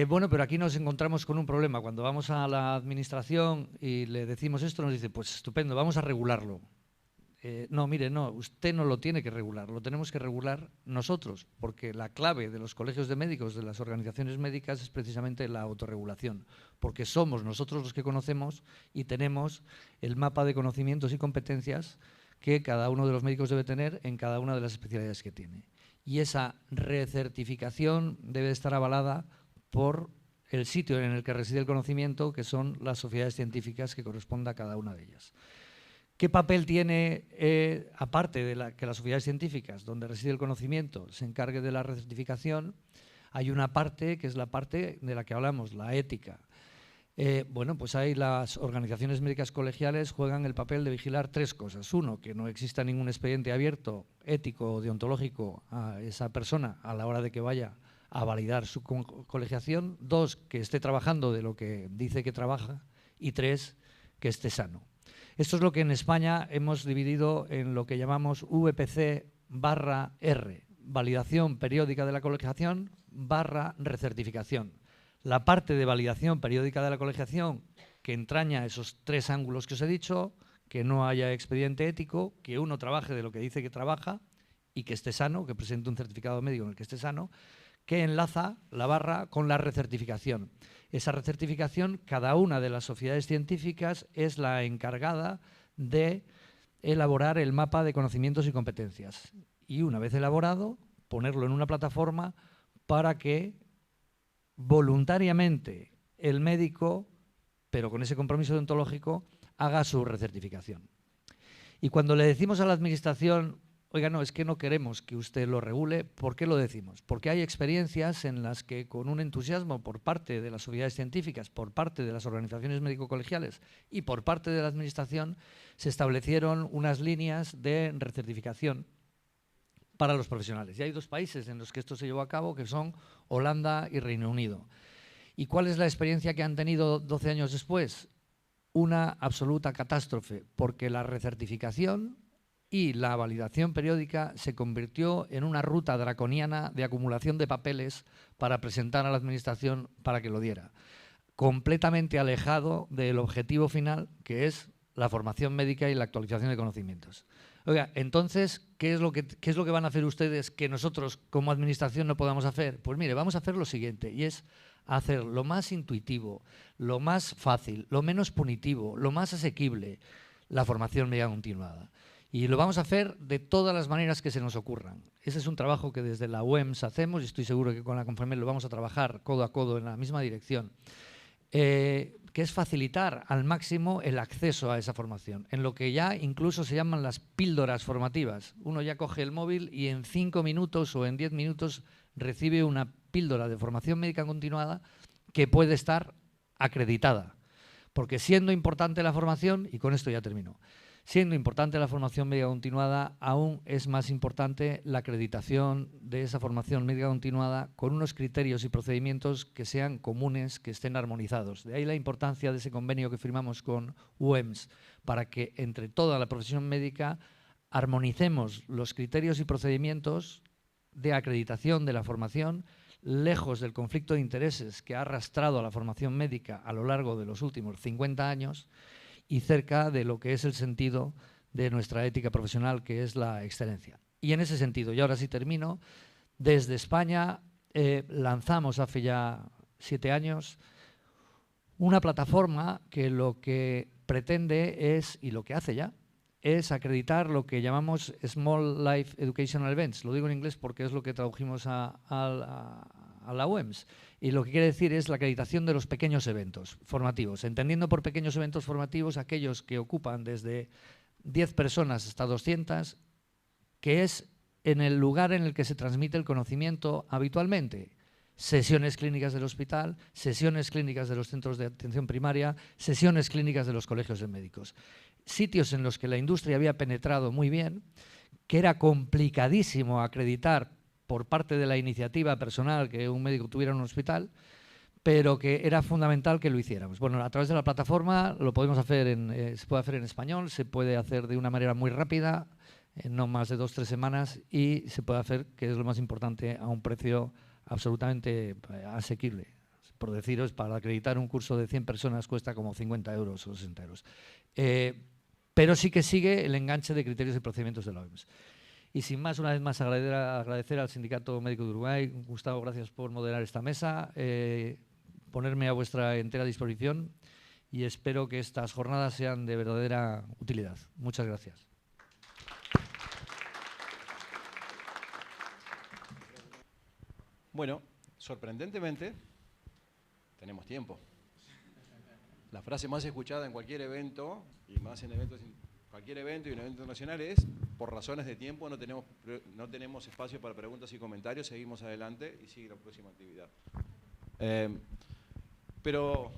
Bueno, pero aquí nos encontramos con un problema. Cuando vamos a la administración y le decimos esto, nos dice, pues estupendo, vamos a regularlo. No, mire, no, usted no lo tiene que regular, lo tenemos que regular nosotros, porque la clave de los colegios de médicos, de las organizaciones médicas, es precisamente la autorregulación, porque somos nosotros los que conocemos y tenemos el mapa de conocimientos y competencias que cada uno de los médicos debe tener en cada una de las especialidades que tiene. Y esa recertificación debe estar avalada por el sitio en el que reside el conocimiento, que son las sociedades científicas que corresponda a cada una de ellas. ¿Qué papel tiene, aparte de que las sociedades científicas, donde reside el conocimiento, se encargue de la recertificación? Hay una parte que es la parte de la que hablamos, la ética. Bueno, pues ahí las organizaciones médicas colegiales juegan el papel de vigilar 3 cosas. 1, que no exista ningún expediente abierto, ético o deontológico a esa persona a la hora de que vaya a validar su colegiación. 2, que esté trabajando de lo que dice que trabaja. Y 3, que esté sano. Esto es lo que en España hemos dividido en lo que llamamos VPC/R, validación periódica de la colegiación / recertificación. La parte de validación periódica de la colegiación, que entraña esos 3 ángulos que os he dicho, que no haya expediente ético, que uno trabaje de lo que dice que trabaja y que esté sano, que presente un certificado médico en el que esté sano, que enlaza la barra con la recertificación. Esa recertificación, cada una de las sociedades científicas es la encargada de elaborar el mapa de conocimientos y competencias. Y una vez elaborado, ponerlo en una plataforma para que voluntariamente el médico, pero con ese compromiso deontológico, haga su recertificación. Y cuando le decimos a la administración, oiga, no, es que no queremos que usted lo regule, ¿por qué lo decimos? Porque hay experiencias en las que con un entusiasmo por parte de las sociedades científicas, por parte de las organizaciones médico-colegiales y por parte de la administración se establecieron unas líneas de recertificación para los profesionales. Y hay dos países en los que esto se llevó a cabo, que son Holanda y Reino Unido. ¿Y cuál es la experiencia que han tenido 12 años después? Una absoluta catástrofe, porque la recertificación y la validación periódica se convirtió en una ruta draconiana de acumulación de papeles para presentar a la administración para que lo diera, completamente alejado del objetivo final, que es la formación médica y la actualización de conocimientos. Oiga, entonces, ¿qué es lo que van a hacer ustedes que nosotros como administración no podamos hacer? Pues mire, vamos a hacer lo siguiente, y es hacer lo más intuitivo, lo más fácil, lo menos punitivo, lo más asequible, la formación médica continuada. Y lo vamos a hacer de todas las maneras que se nos ocurran. Ese es un trabajo que desde la UEMS hacemos y estoy seguro que con la Confemel lo vamos a trabajar codo a codo en la misma dirección, que es facilitar al máximo el acceso a esa formación, en lo que ya incluso se llaman las píldoras formativas. Uno ya coge el móvil y en 5 minutos o en 10 minutos recibe una píldora de formación médica continuada que puede estar acreditada. Porque siendo importante la formación, y con esto ya termino, siendo importante la formación médica continuada, aún es más importante la acreditación de esa formación médica continuada con unos criterios y procedimientos que sean comunes, que estén armonizados. De ahí la importancia de ese convenio que firmamos con UEMS, para que entre toda la profesión médica armonicemos los criterios y procedimientos de acreditación de la formación, lejos del conflicto de intereses que ha arrastrado a la formación médica a lo largo de los últimos 50 años, y cerca de lo que es el sentido de nuestra ética profesional, que es la excelencia. Y en ese sentido, y ahora sí termino, desde España lanzamos hace ya 7 años una plataforma que lo que pretende es, y lo que hace ya, es acreditar lo que llamamos Small Life Educational Events. Lo digo en inglés porque es lo que tradujimos a la UEMS. Y lo que quiere decir es la acreditación de los pequeños eventos formativos, entendiendo por pequeños eventos formativos aquellos que ocupan desde 10 personas hasta 200, que es en el lugar en el que se transmite el conocimiento habitualmente. Sesiones clínicas del hospital, sesiones clínicas de los centros de atención primaria, sesiones clínicas de los colegios de médicos. Sitios en los que la industria había penetrado muy bien, que era complicadísimo acreditar por parte de la iniciativa personal que un médico tuviera en un hospital, pero que era fundamental que lo hiciéramos. Bueno, a través de la plataforma lo podemos hacer se puede hacer en español, se puede hacer de una manera muy rápida, en no más de 2 o 3 semanas, y se puede hacer, que es lo más importante, a un precio absolutamente asequible. Por deciros, para acreditar un curso de 100 personas cuesta como 50 euros o 60 euros. Pero sí que sigue el enganche de criterios y procedimientos de la OMS. Y sin más, una vez más, agradecer al Sindicato Médico de Uruguay. Gustavo, gracias por moderar esta mesa, ponerme a vuestra entera disposición y espero que estas jornadas sean de verdadera utilidad. Muchas gracias. Bueno, sorprendentemente, tenemos tiempo. La frase más escuchada en cualquier evento, y más en cualquier evento y un evento nacional es: por razones de tiempo no tenemos espacio para preguntas y comentarios, seguimos adelante y sigue la próxima actividad. Pero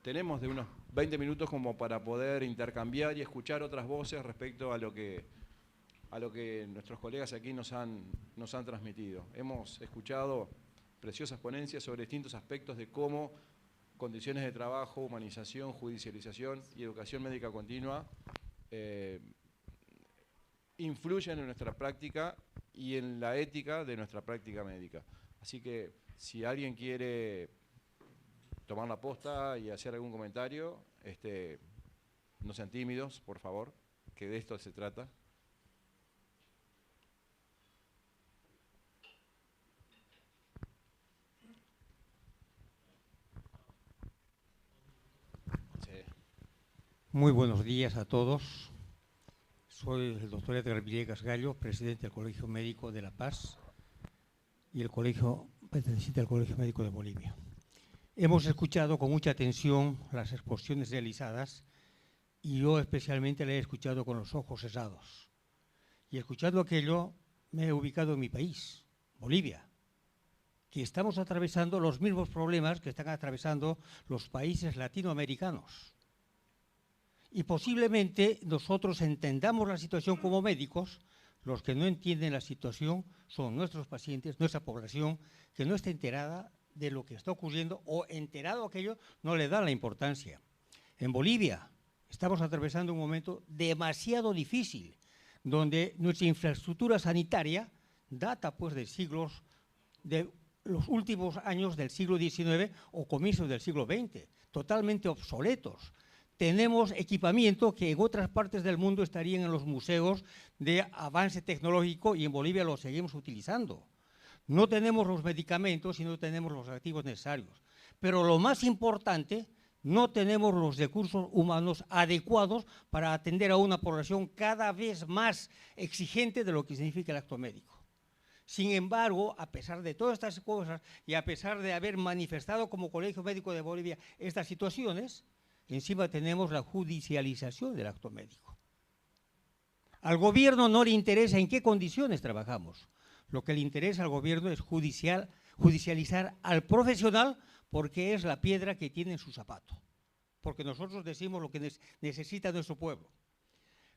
tenemos de unos 20 minutos como para poder intercambiar y escuchar otras voces respecto a lo que nuestros colegas aquí nos han transmitido. Hemos escuchado preciosas ponencias sobre distintos aspectos de cómo condiciones de trabajo, humanización, judicialización y educación médica continua influyen en nuestra práctica y en la ética de nuestra práctica médica. Así que si alguien quiere tomar la posta y hacer algún comentario, no sean tímidos, por favor, que de esto se trata. Muy buenos días a todos. Soy el doctor Edgar Villegas Gallo, presidente del Colegio Médico de La Paz y el perteneciente al Colegio Médico de Bolivia. Hemos escuchado con mucha atención las exposiciones realizadas y yo especialmente la he escuchado con los ojos cerrados. Y escuchando aquello me he ubicado en mi país, Bolivia, que estamos atravesando los mismos problemas que están atravesando los países latinoamericanos. Y posiblemente nosotros entendamos la situación como médicos, los que no entienden la situación son nuestros pacientes, nuestra población, que no está enterada de lo que está ocurriendo o enterado aquello no le da la importancia. En Bolivia estamos atravesando un momento demasiado difícil, donde nuestra infraestructura sanitaria data pues de siglos, de los últimos años del siglo XIX o comienzos del siglo XX, totalmente obsoletos. Tenemos equipamiento que en otras partes del mundo estarían en los museos de avance tecnológico y en Bolivia lo seguimos utilizando. No tenemos los medicamentos y no tenemos los activos necesarios. Pero lo más importante, no tenemos los recursos humanos adecuados para atender a una población cada vez más exigente de lo que significa el acto médico. Sin embargo, a pesar de todas estas cosas y a pesar de haber manifestado como Colegio Médico de Bolivia estas situaciones, encima tenemos la judicialización del acto médico. Al gobierno no le interesa en qué condiciones trabajamos. Lo que le interesa al gobierno es judicializar al profesional porque es la piedra que tiene en su zapato. Porque nosotros decimos lo que necesita nuestro pueblo.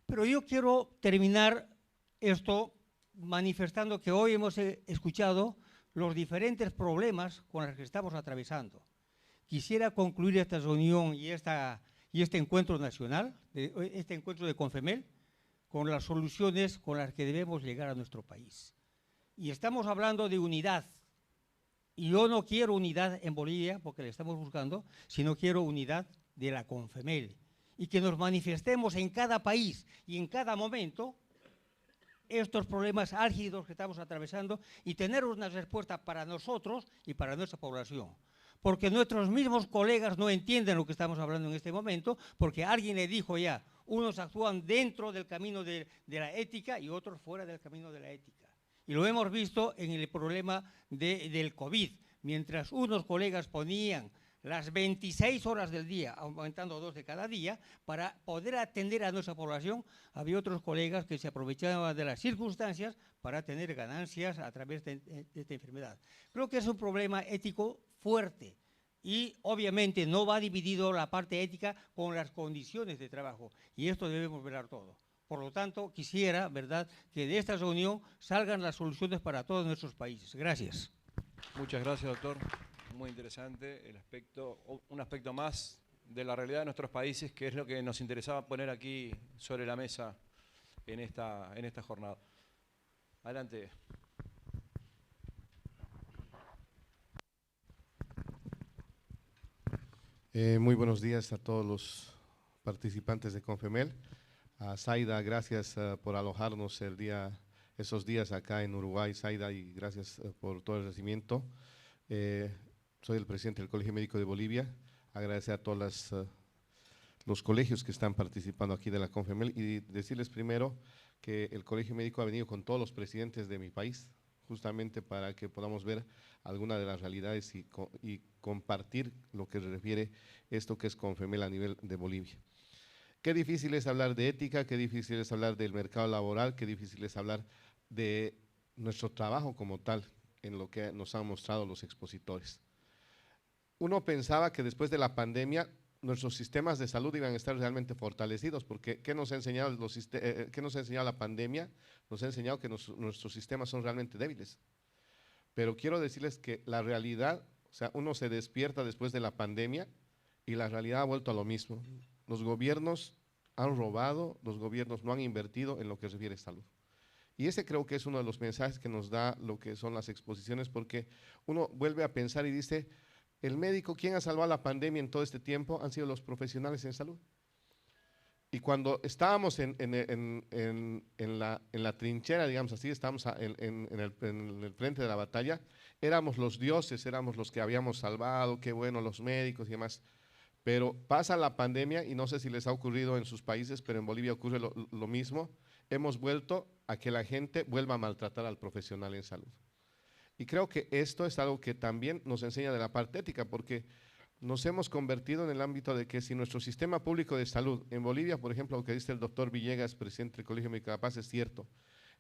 Pero yo quiero terminar esto manifestando que hoy hemos escuchado los diferentes problemas con los que estamos atravesando. Quisiera concluir esta reunión y este encuentro nacional, este encuentro de Confemel, con las soluciones con las que debemos llegar a nuestro país. Y estamos hablando de unidad. Y yo no quiero unidad en Bolivia, porque la estamos buscando, sino quiero unidad de la Confemel. Y que nos manifestemos en cada país y en cada momento estos problemas álgidos que estamos atravesando y tener una respuesta para nosotros y para nuestra población. Porque nuestros mismos colegas no entienden lo que estamos hablando en este momento, porque alguien le dijo ya, unos actúan dentro del camino de la ética y otros fuera del camino de la ética. Y lo hemos visto en el problema del COVID. Mientras unos colegas ponían las 26 horas del día, aumentando 2 de cada día, para poder atender a nuestra población, había otros colegas que se aprovechaban de las circunstancias para tener ganancias a través de esta enfermedad. Creo que es un problema ético fuerte y obviamente no va dividido la parte ética con las condiciones de trabajo y esto debemos velar todo. Por lo tanto, quisiera, ¿verdad?, que de esta reunión salgan las soluciones para todos nuestros países. Gracias. Muchas gracias, doctor. Muy interesante un aspecto más de la realidad de nuestros países, que es lo que nos interesaba poner aquí sobre la mesa en esta jornada. Adelante. Muy buenos días a todos los participantes de Confemel. A Zaida, gracias por alojarnos esos días acá en Uruguay, Zaida, y gracias por todo el recibimiento. Soy el presidente del Colegio Médico de Bolivia. Agradecer a todos los colegios que están participando aquí de la Confemel y decirles primero que el Colegio Médico ha venido con todos los presidentes de mi país, justamente para que podamos ver algunas de las realidades y compartir lo que refiere esto que es Confemel a nivel de Bolivia. Qué difícil es hablar de ética, qué difícil es hablar del mercado laboral, qué difícil es hablar de nuestro trabajo como tal, en lo que nos han mostrado los expositores. Uno pensaba que después de la pandemia nuestros sistemas de salud iban a estar realmente fortalecidos, porque ¿qué nos ha enseñado la pandemia? Nos ha enseñado que nuestros sistemas son realmente débiles. Pero quiero decirles que la realidad, o sea, uno se despierta después de la pandemia y la realidad ha vuelto a lo mismo. Los gobiernos han robado, los gobiernos no han invertido en lo que refiere a salud. Y ese creo que es uno de los mensajes que nos da lo que son las exposiciones, porque uno vuelve a pensar y dice, el médico, ¿quién ha salvado la pandemia en todo este tiempo? Han sido los profesionales en salud. Y cuando estábamos en la trinchera, digamos así, estábamos en el frente de la batalla, éramos los dioses, éramos los que habíamos salvado, qué bueno los médicos y demás. Pero pasa la pandemia y no sé si les ha ocurrido en sus países, pero en Bolivia ocurre lo mismo. Hemos vuelto a que la gente vuelva a maltratar al profesional en salud. Y creo que esto es algo que también nos enseña de la parte ética, porque nos hemos convertido en el ámbito de que si nuestro sistema público de salud, en Bolivia, por ejemplo, lo que dice el doctor Villegas, presidente del Colegio Médico de La Paz, es cierto.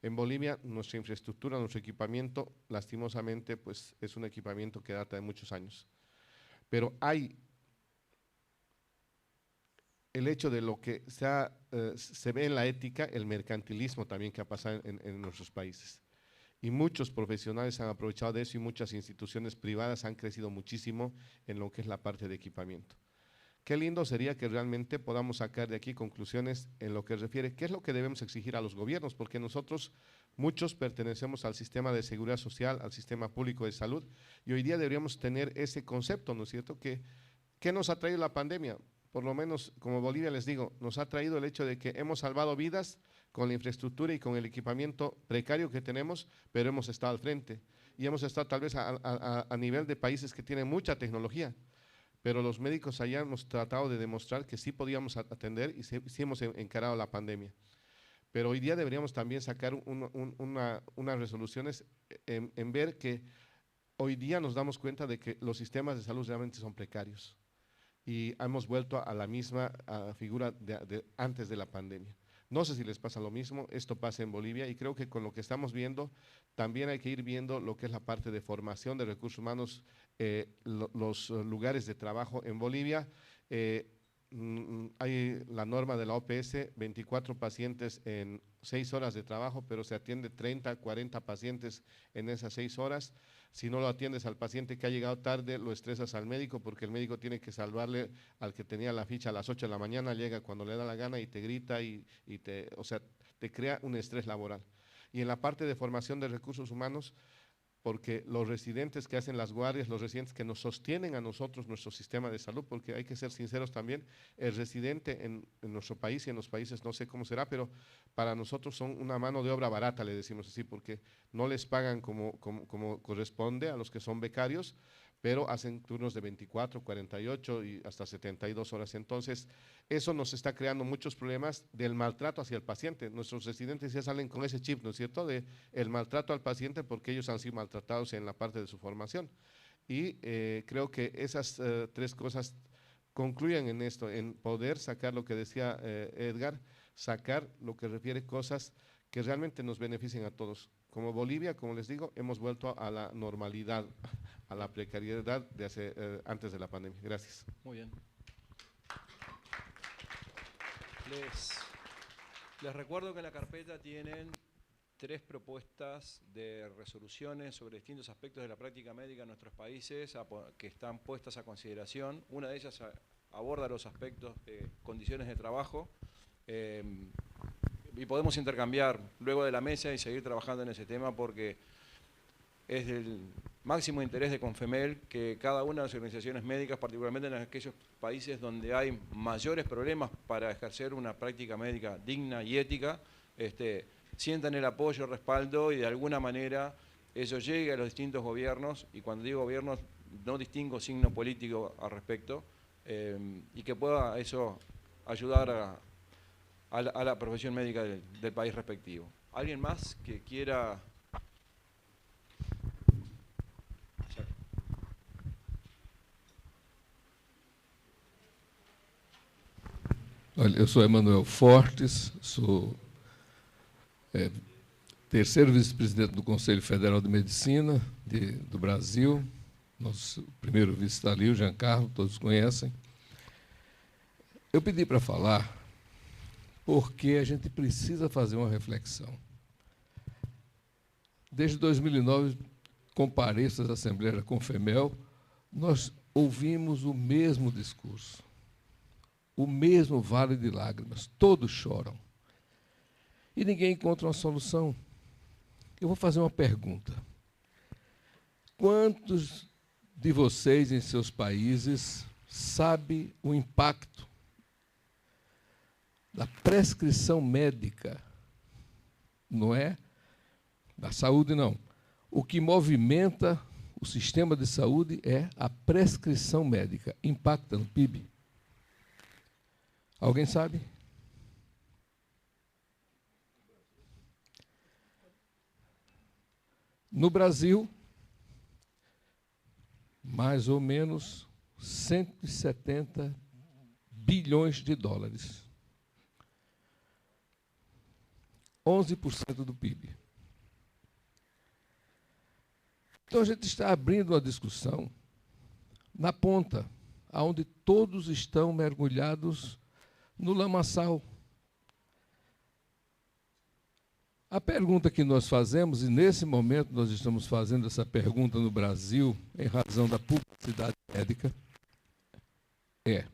En Bolivia, nuestra infraestructura, nuestro equipamiento, lastimosamente, pues es un equipamiento que data de muchos años. Pero hay el hecho de lo que se ve en la ética, el mercantilismo también que ha pasado en nuestros países. Y muchos profesionales han aprovechado de eso y muchas instituciones privadas han crecido muchísimo en lo que es la parte de equipamiento. Qué lindo sería que realmente podamos sacar de aquí conclusiones en lo que refiere qué es lo que debemos exigir a los gobiernos, porque nosotros, muchos pertenecemos al sistema de seguridad social, al sistema público de salud, y hoy día deberíamos tener ese concepto, ¿no es cierto? ¿Qué nos ha traído la pandemia? Por lo menos, como Bolivia les digo, nos ha traído el hecho de que hemos salvado vidas con la infraestructura y con el equipamiento precario que tenemos, pero hemos estado al frente. Y hemos estado tal vez a nivel de países que tienen mucha tecnología, pero los médicos allá hemos tratado de demostrar que sí podíamos atender y sí hemos encarado la pandemia. Pero hoy día deberíamos también sacar unas resoluciones en ver que hoy día nos damos cuenta de que los sistemas de salud realmente son precarios. Y hemos vuelto a la misma figura de antes de la pandemia. No sé si les pasa lo mismo, esto pasa en Bolivia y creo que con lo que estamos viendo, también hay que ir viendo lo que es la parte de formación de recursos humanos, los lugares de trabajo en Bolivia. Hay la norma de la OPS, 24 pacientes en 6 horas de trabajo, pero se atiende 30, 40 pacientes en esas 6 horas. Si no lo atiendes al paciente que ha llegado tarde, lo estresas al médico porque el médico tiene que salvarle al que tenía la ficha a las 8 de la mañana, llega cuando le da la gana y te grita o sea, te crea un estrés laboral. Y en la parte de formación de recursos humanos, porque los residentes que hacen las guardias, los residentes que nos sostienen a nosotros nuestro sistema de salud, porque hay que ser sinceros también, el residente en nuestro país y en los países no sé cómo será, pero para nosotros son una mano de obra barata, le decimos así, porque no les pagan como corresponde a los que son becarios, pero hacen turnos de 24, 48 y hasta 72 horas. Entonces, eso nos está creando muchos problemas del maltrato hacia el paciente. Nuestros residentes ya salen con ese chip, ¿no es cierto?, de el maltrato al paciente porque ellos han sido maltratados en la parte de su formación. Y creo que esas 3 cosas concluyen en esto, en poder sacar lo que decía Edgar, sacar lo que refiere cosas que realmente nos beneficien a todos. Como Bolivia, como les digo, hemos vuelto a la normalidad, a la precariedad de antes de la pandemia. Gracias. Muy bien. Les recuerdo que en la carpeta tienen 3 propuestas de resoluciones sobre distintos aspectos de la práctica médica en nuestros países que están puestas a consideración. Una de ellas aborda los aspectos de condiciones de trabajo y podemos intercambiar luego de la mesa y seguir trabajando en ese tema porque es del máximo interés de Confemel que cada una de las organizaciones médicas, particularmente en aquellos países donde hay mayores problemas para ejercer una práctica médica digna y ética, sientan el apoyo, el respaldo y de alguna manera eso llegue a los distintos gobiernos, y cuando digo gobiernos no distingo signo político al respecto, y que pueda eso ayudar a la profesión médica del país respectivo. ¿Alguien más que quiera? Olha, eu sou Emanuel Fortes, sou terceiro vice-presidente do Conselho Federal de Medicina do Brasil. Nosso primeiro vice está ali, o Giancarlo, todos conhecem. Eu pedi para falar porque a gente precisa fazer uma reflexão. Desde 2009, compareço às Assembleias da Confemel, nós ouvimos o mesmo discurso, o mesmo vale de lágrimas, todos choram. E ninguém encontra uma solução. Eu vou fazer uma pergunta. Quantos de vocês em seus países sabem o impacto da prescrição médica? Não é da saúde, não. O que movimenta o sistema de saúde é a prescrição médica. Impacta no PIB? Alguém sabe? No Brasil, mais ou menos 170 bilhões de dólares. 11% do PIB. Então, a gente está abrindo uma discussão na ponta, onde todos estão mergulhados no lamaçal. A pergunta que nós fazemos, e nesse momento nós estamos fazendo essa pergunta no Brasil, em razão da publicidade médica, é: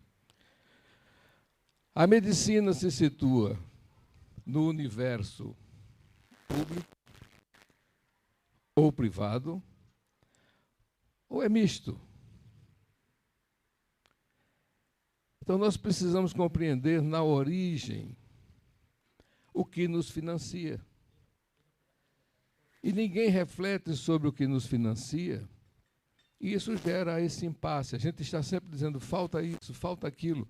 a medicina se situa no universo público ou privado, ou é misto? Então, nós precisamos compreender na origem o que nos financia. E ninguém reflete sobre o que nos financia, e isso gera esse impasse. A gente está sempre dizendo, falta isso, falta aquilo,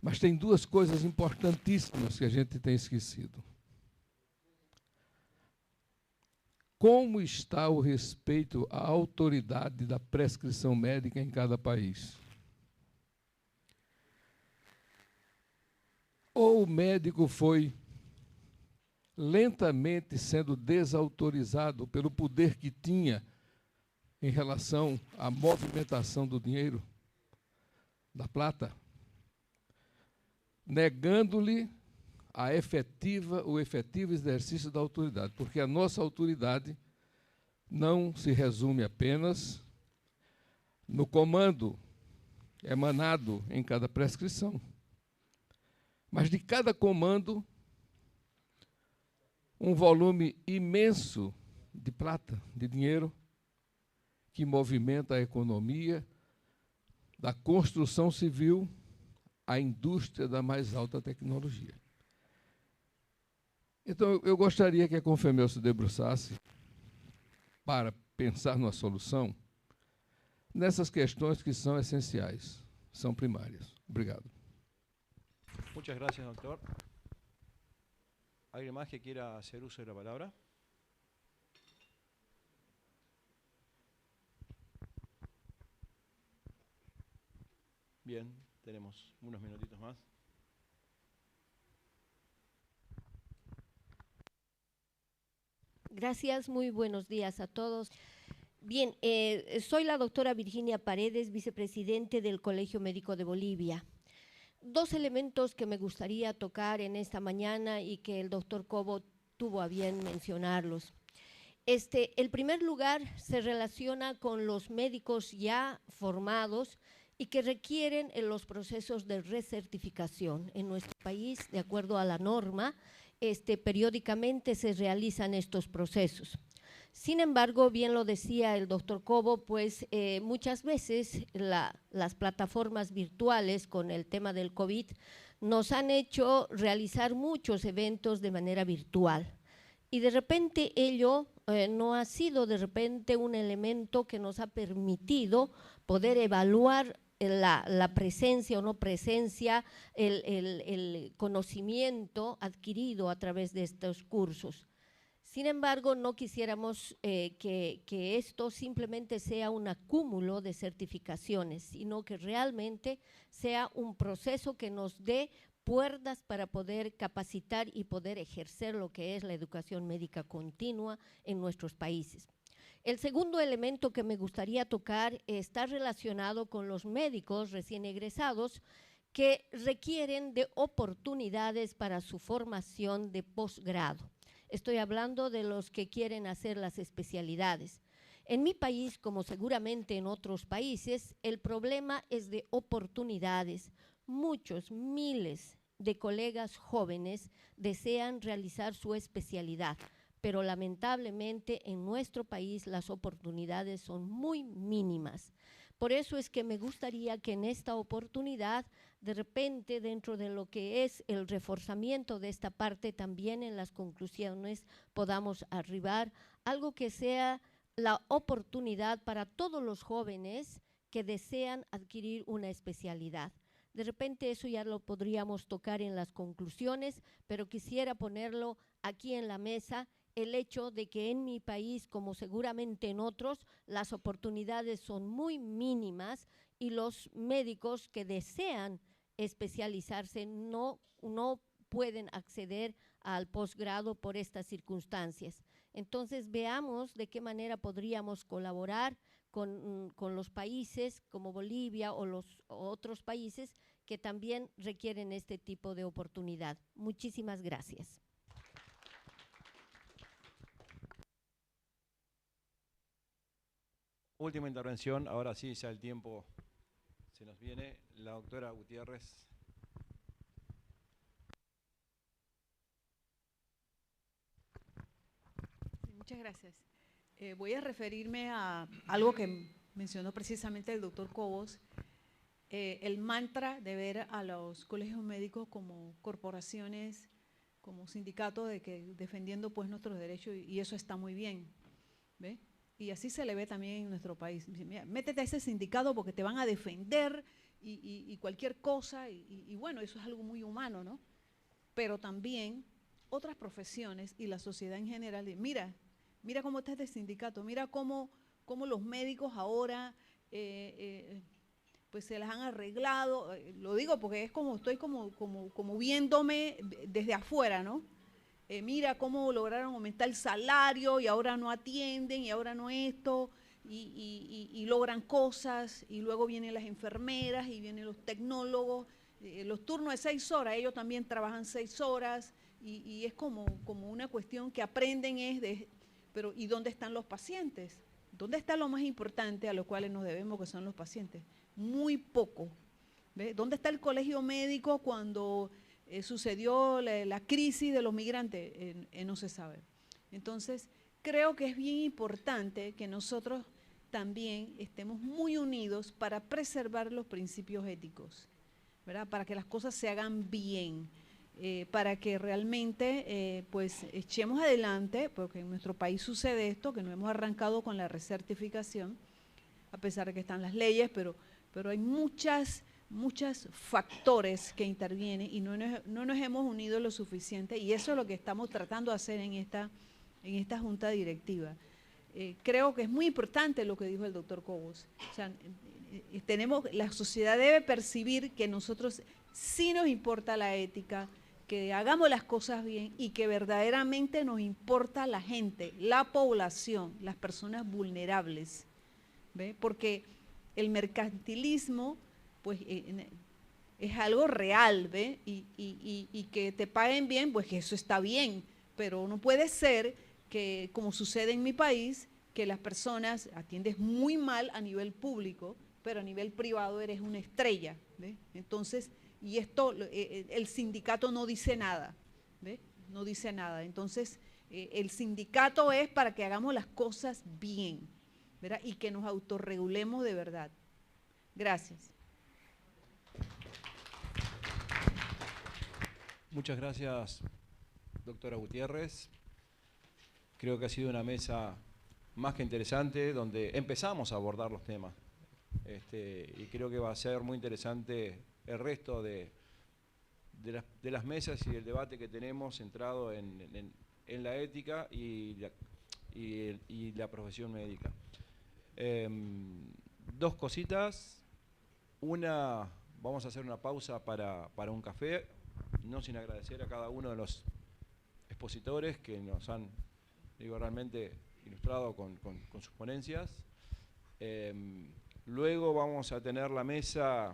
mas tem duas coisas importantíssimas que a gente tem esquecido. Como está o respeito à autoridade da prescrição médica em cada país? Ou o médico foi lentamente sendo desautorizado pelo poder que tinha em relação à movimentação do dinheiro, da plata, negando-lhe o efetivo exercício da autoridade, porque a nossa autoridade não se resume apenas no comando emanado em cada prescrição, mas de cada comando um volume imenso de plata, de dinheiro, que movimenta a economia, da construção civil à indústria da mais alta tecnologia. Então, eu gostaria que a Confemel se debruçasse para pensar numa solução nessas questões que são essenciais, são primárias. Obrigado. Muchas gracias, doctor. ¿Alguien más que quiera hacer uso de la palabra? Bien, tenemos unos minutitos más. Gracias, muy buenos días a todos. Bien, soy la doctora Virginia Paredes, vicepresidente del Colegio Médico de Bolivia. Dos elementos que me gustaría tocar en esta mañana y que el doctor Cobo tuvo a bien mencionarlos. El primer lugar se relaciona con los médicos ya formados y que requieren en los procesos de recertificación. En nuestro país, de acuerdo a la norma, periódicamente se realizan estos procesos. Sin embargo, bien lo decía el doctor Cobo, pues muchas veces las plataformas virtuales con el tema del COVID nos han hecho realizar muchos eventos de manera virtual. Y de repente ello no ha sido de repente un elemento que nos ha permitido poder evaluar la presencia o no presencia, el conocimiento adquirido a través de estos cursos. Sin embargo, no quisiéramos que esto simplemente sea un acúmulo de certificaciones, sino que realmente sea un proceso que nos dé puertas para poder capacitar y poder ejercer lo que es la educación médica continua en nuestros países. El segundo elemento que me gustaría tocar está relacionado con los médicos recién egresados que requieren de oportunidades para su formación de posgrado. Estoy hablando de los que quieren hacer las especialidades. En mi país, como seguramente en otros países, el problema es de oportunidades. Muchos, miles de colegas jóvenes desean realizar su especialidad, pero lamentablemente en nuestro país las oportunidades son muy mínimas. Por eso es que me gustaría que en esta oportunidad, de repente, dentro de lo que es el reforzamiento de esta parte, también en las conclusiones podamos arribar algo que sea la oportunidad para todos los jóvenes que desean adquirir una especialidad. De repente eso ya lo podríamos tocar en las conclusiones, pero quisiera ponerlo aquí en la mesa, el hecho de que en mi país, como seguramente en otros, las oportunidades son muy mínimas y los médicos que desean especializarse no pueden acceder al posgrado por estas circunstancias. Entonces veamos de qué manera podríamos colaborar con los países como Bolivia o otros países que también requieren este tipo de oportunidad. Muchísimas gracias. Última intervención, ahora sí, ya el tiempo se nos viene. La doctora Gutiérrez. Muchas gracias. Voy a referirme a algo que mencionó precisamente el doctor Cobos, el mantra de ver a los colegios médicos como corporaciones, como sindicatos defendiendo pues nuestros derechos, y eso está muy bien, ¿ve? Y así se le ve también en nuestro país. Mira, métete a ese sindicato porque te van a defender y cualquier cosa, y bueno, eso es algo muy humano, ¿no? Pero también otras profesiones y la sociedad en general, mira cómo está este sindicato, mira cómo los médicos ahora pues se las han arreglado. Lo digo porque es como estoy como viéndome desde afuera, ¿no? Mira cómo lograron aumentar el salario y ahora no atienden y ahora no esto, y logran cosas, y luego vienen las enfermeras y vienen los tecnólogos, los turnos de 6 horas, ellos también trabajan 6 horas, y es como una cuestión que aprenden pero ¿y dónde están los pacientes? ¿Dónde está lo más importante a lo cual nos debemos, que son los pacientes? Muy poco. ¿Ve? ¿Dónde está el colegio médico cuando sucedió la crisis de los migrantes? No se sabe. Entonces, creo que es bien importante que nosotros también estemos muy unidos para preservar los principios éticos, ¿verdad? Para que las cosas se hagan bien. Para que realmente pues echemos adelante, porque en nuestro país sucede esto, que no hemos arrancado con la recertificación, a pesar de que están las leyes, pero hay muchos factores que intervienen y no nos hemos unido lo suficiente, y eso es lo que estamos tratando de hacer en esta junta directiva. Creo que es muy importante lo que dijo el doctor Cobos. O sea, la sociedad debe percibir que nosotros sí nos importa la ética, que hagamos las cosas bien y que verdaderamente nos importa la gente, la población, las personas vulnerables, ¿ve? Porque el mercantilismo pues es algo real, ¿ve? Y que te paguen bien, pues que eso está bien, pero no puede ser que, como sucede en mi país, que las personas atiendes muy mal a nivel público, pero a nivel privado eres una estrella, ¿ve? Entonces, y esto, el sindicato no dice nada, ¿ve? No dice nada. Entonces, el sindicato es para que hagamos las cosas bien, ¿verdad? Y que nos autorregulemos de verdad. Gracias. Muchas gracias, doctora Gutiérrez. Creo que ha sido una mesa más que interesante, donde empezamos a abordar los temas. Y creo que va a ser muy interesante el resto de las mesas y el debate que tenemos centrado en la ética y la profesión médica. Dos cositas. Una, vamos a hacer una pausa para un café, no sin agradecer a cada uno de los expositores que nos han, realmente ilustrado con sus ponencias. Luego vamos a tener la mesa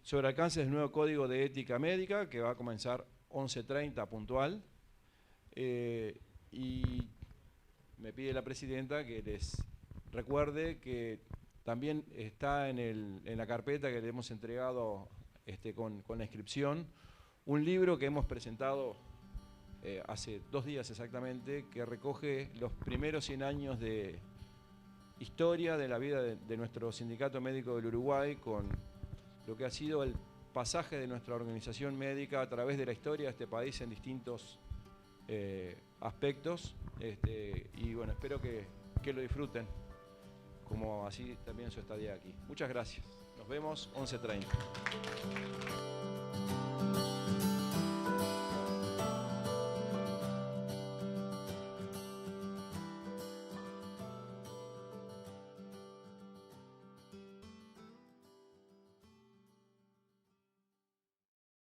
sobre alcances del nuevo Código de Ética Médica, que va a comenzar 11:30 puntual. Y me pide la presidenta que les recuerde que también está en la carpeta que le hemos entregado con la inscripción, un libro que hemos presentado hace 2 días exactamente, que recoge los primeros 100 años de historia de la vida de nuestro Sindicato Médico del Uruguay, con lo que ha sido el pasaje de nuestra organización médica a través de la historia de este país en distintos aspectos. Y bueno, espero que lo disfruten, como así también su estadía aquí. Muchas gracias. Nos vemos 11:30.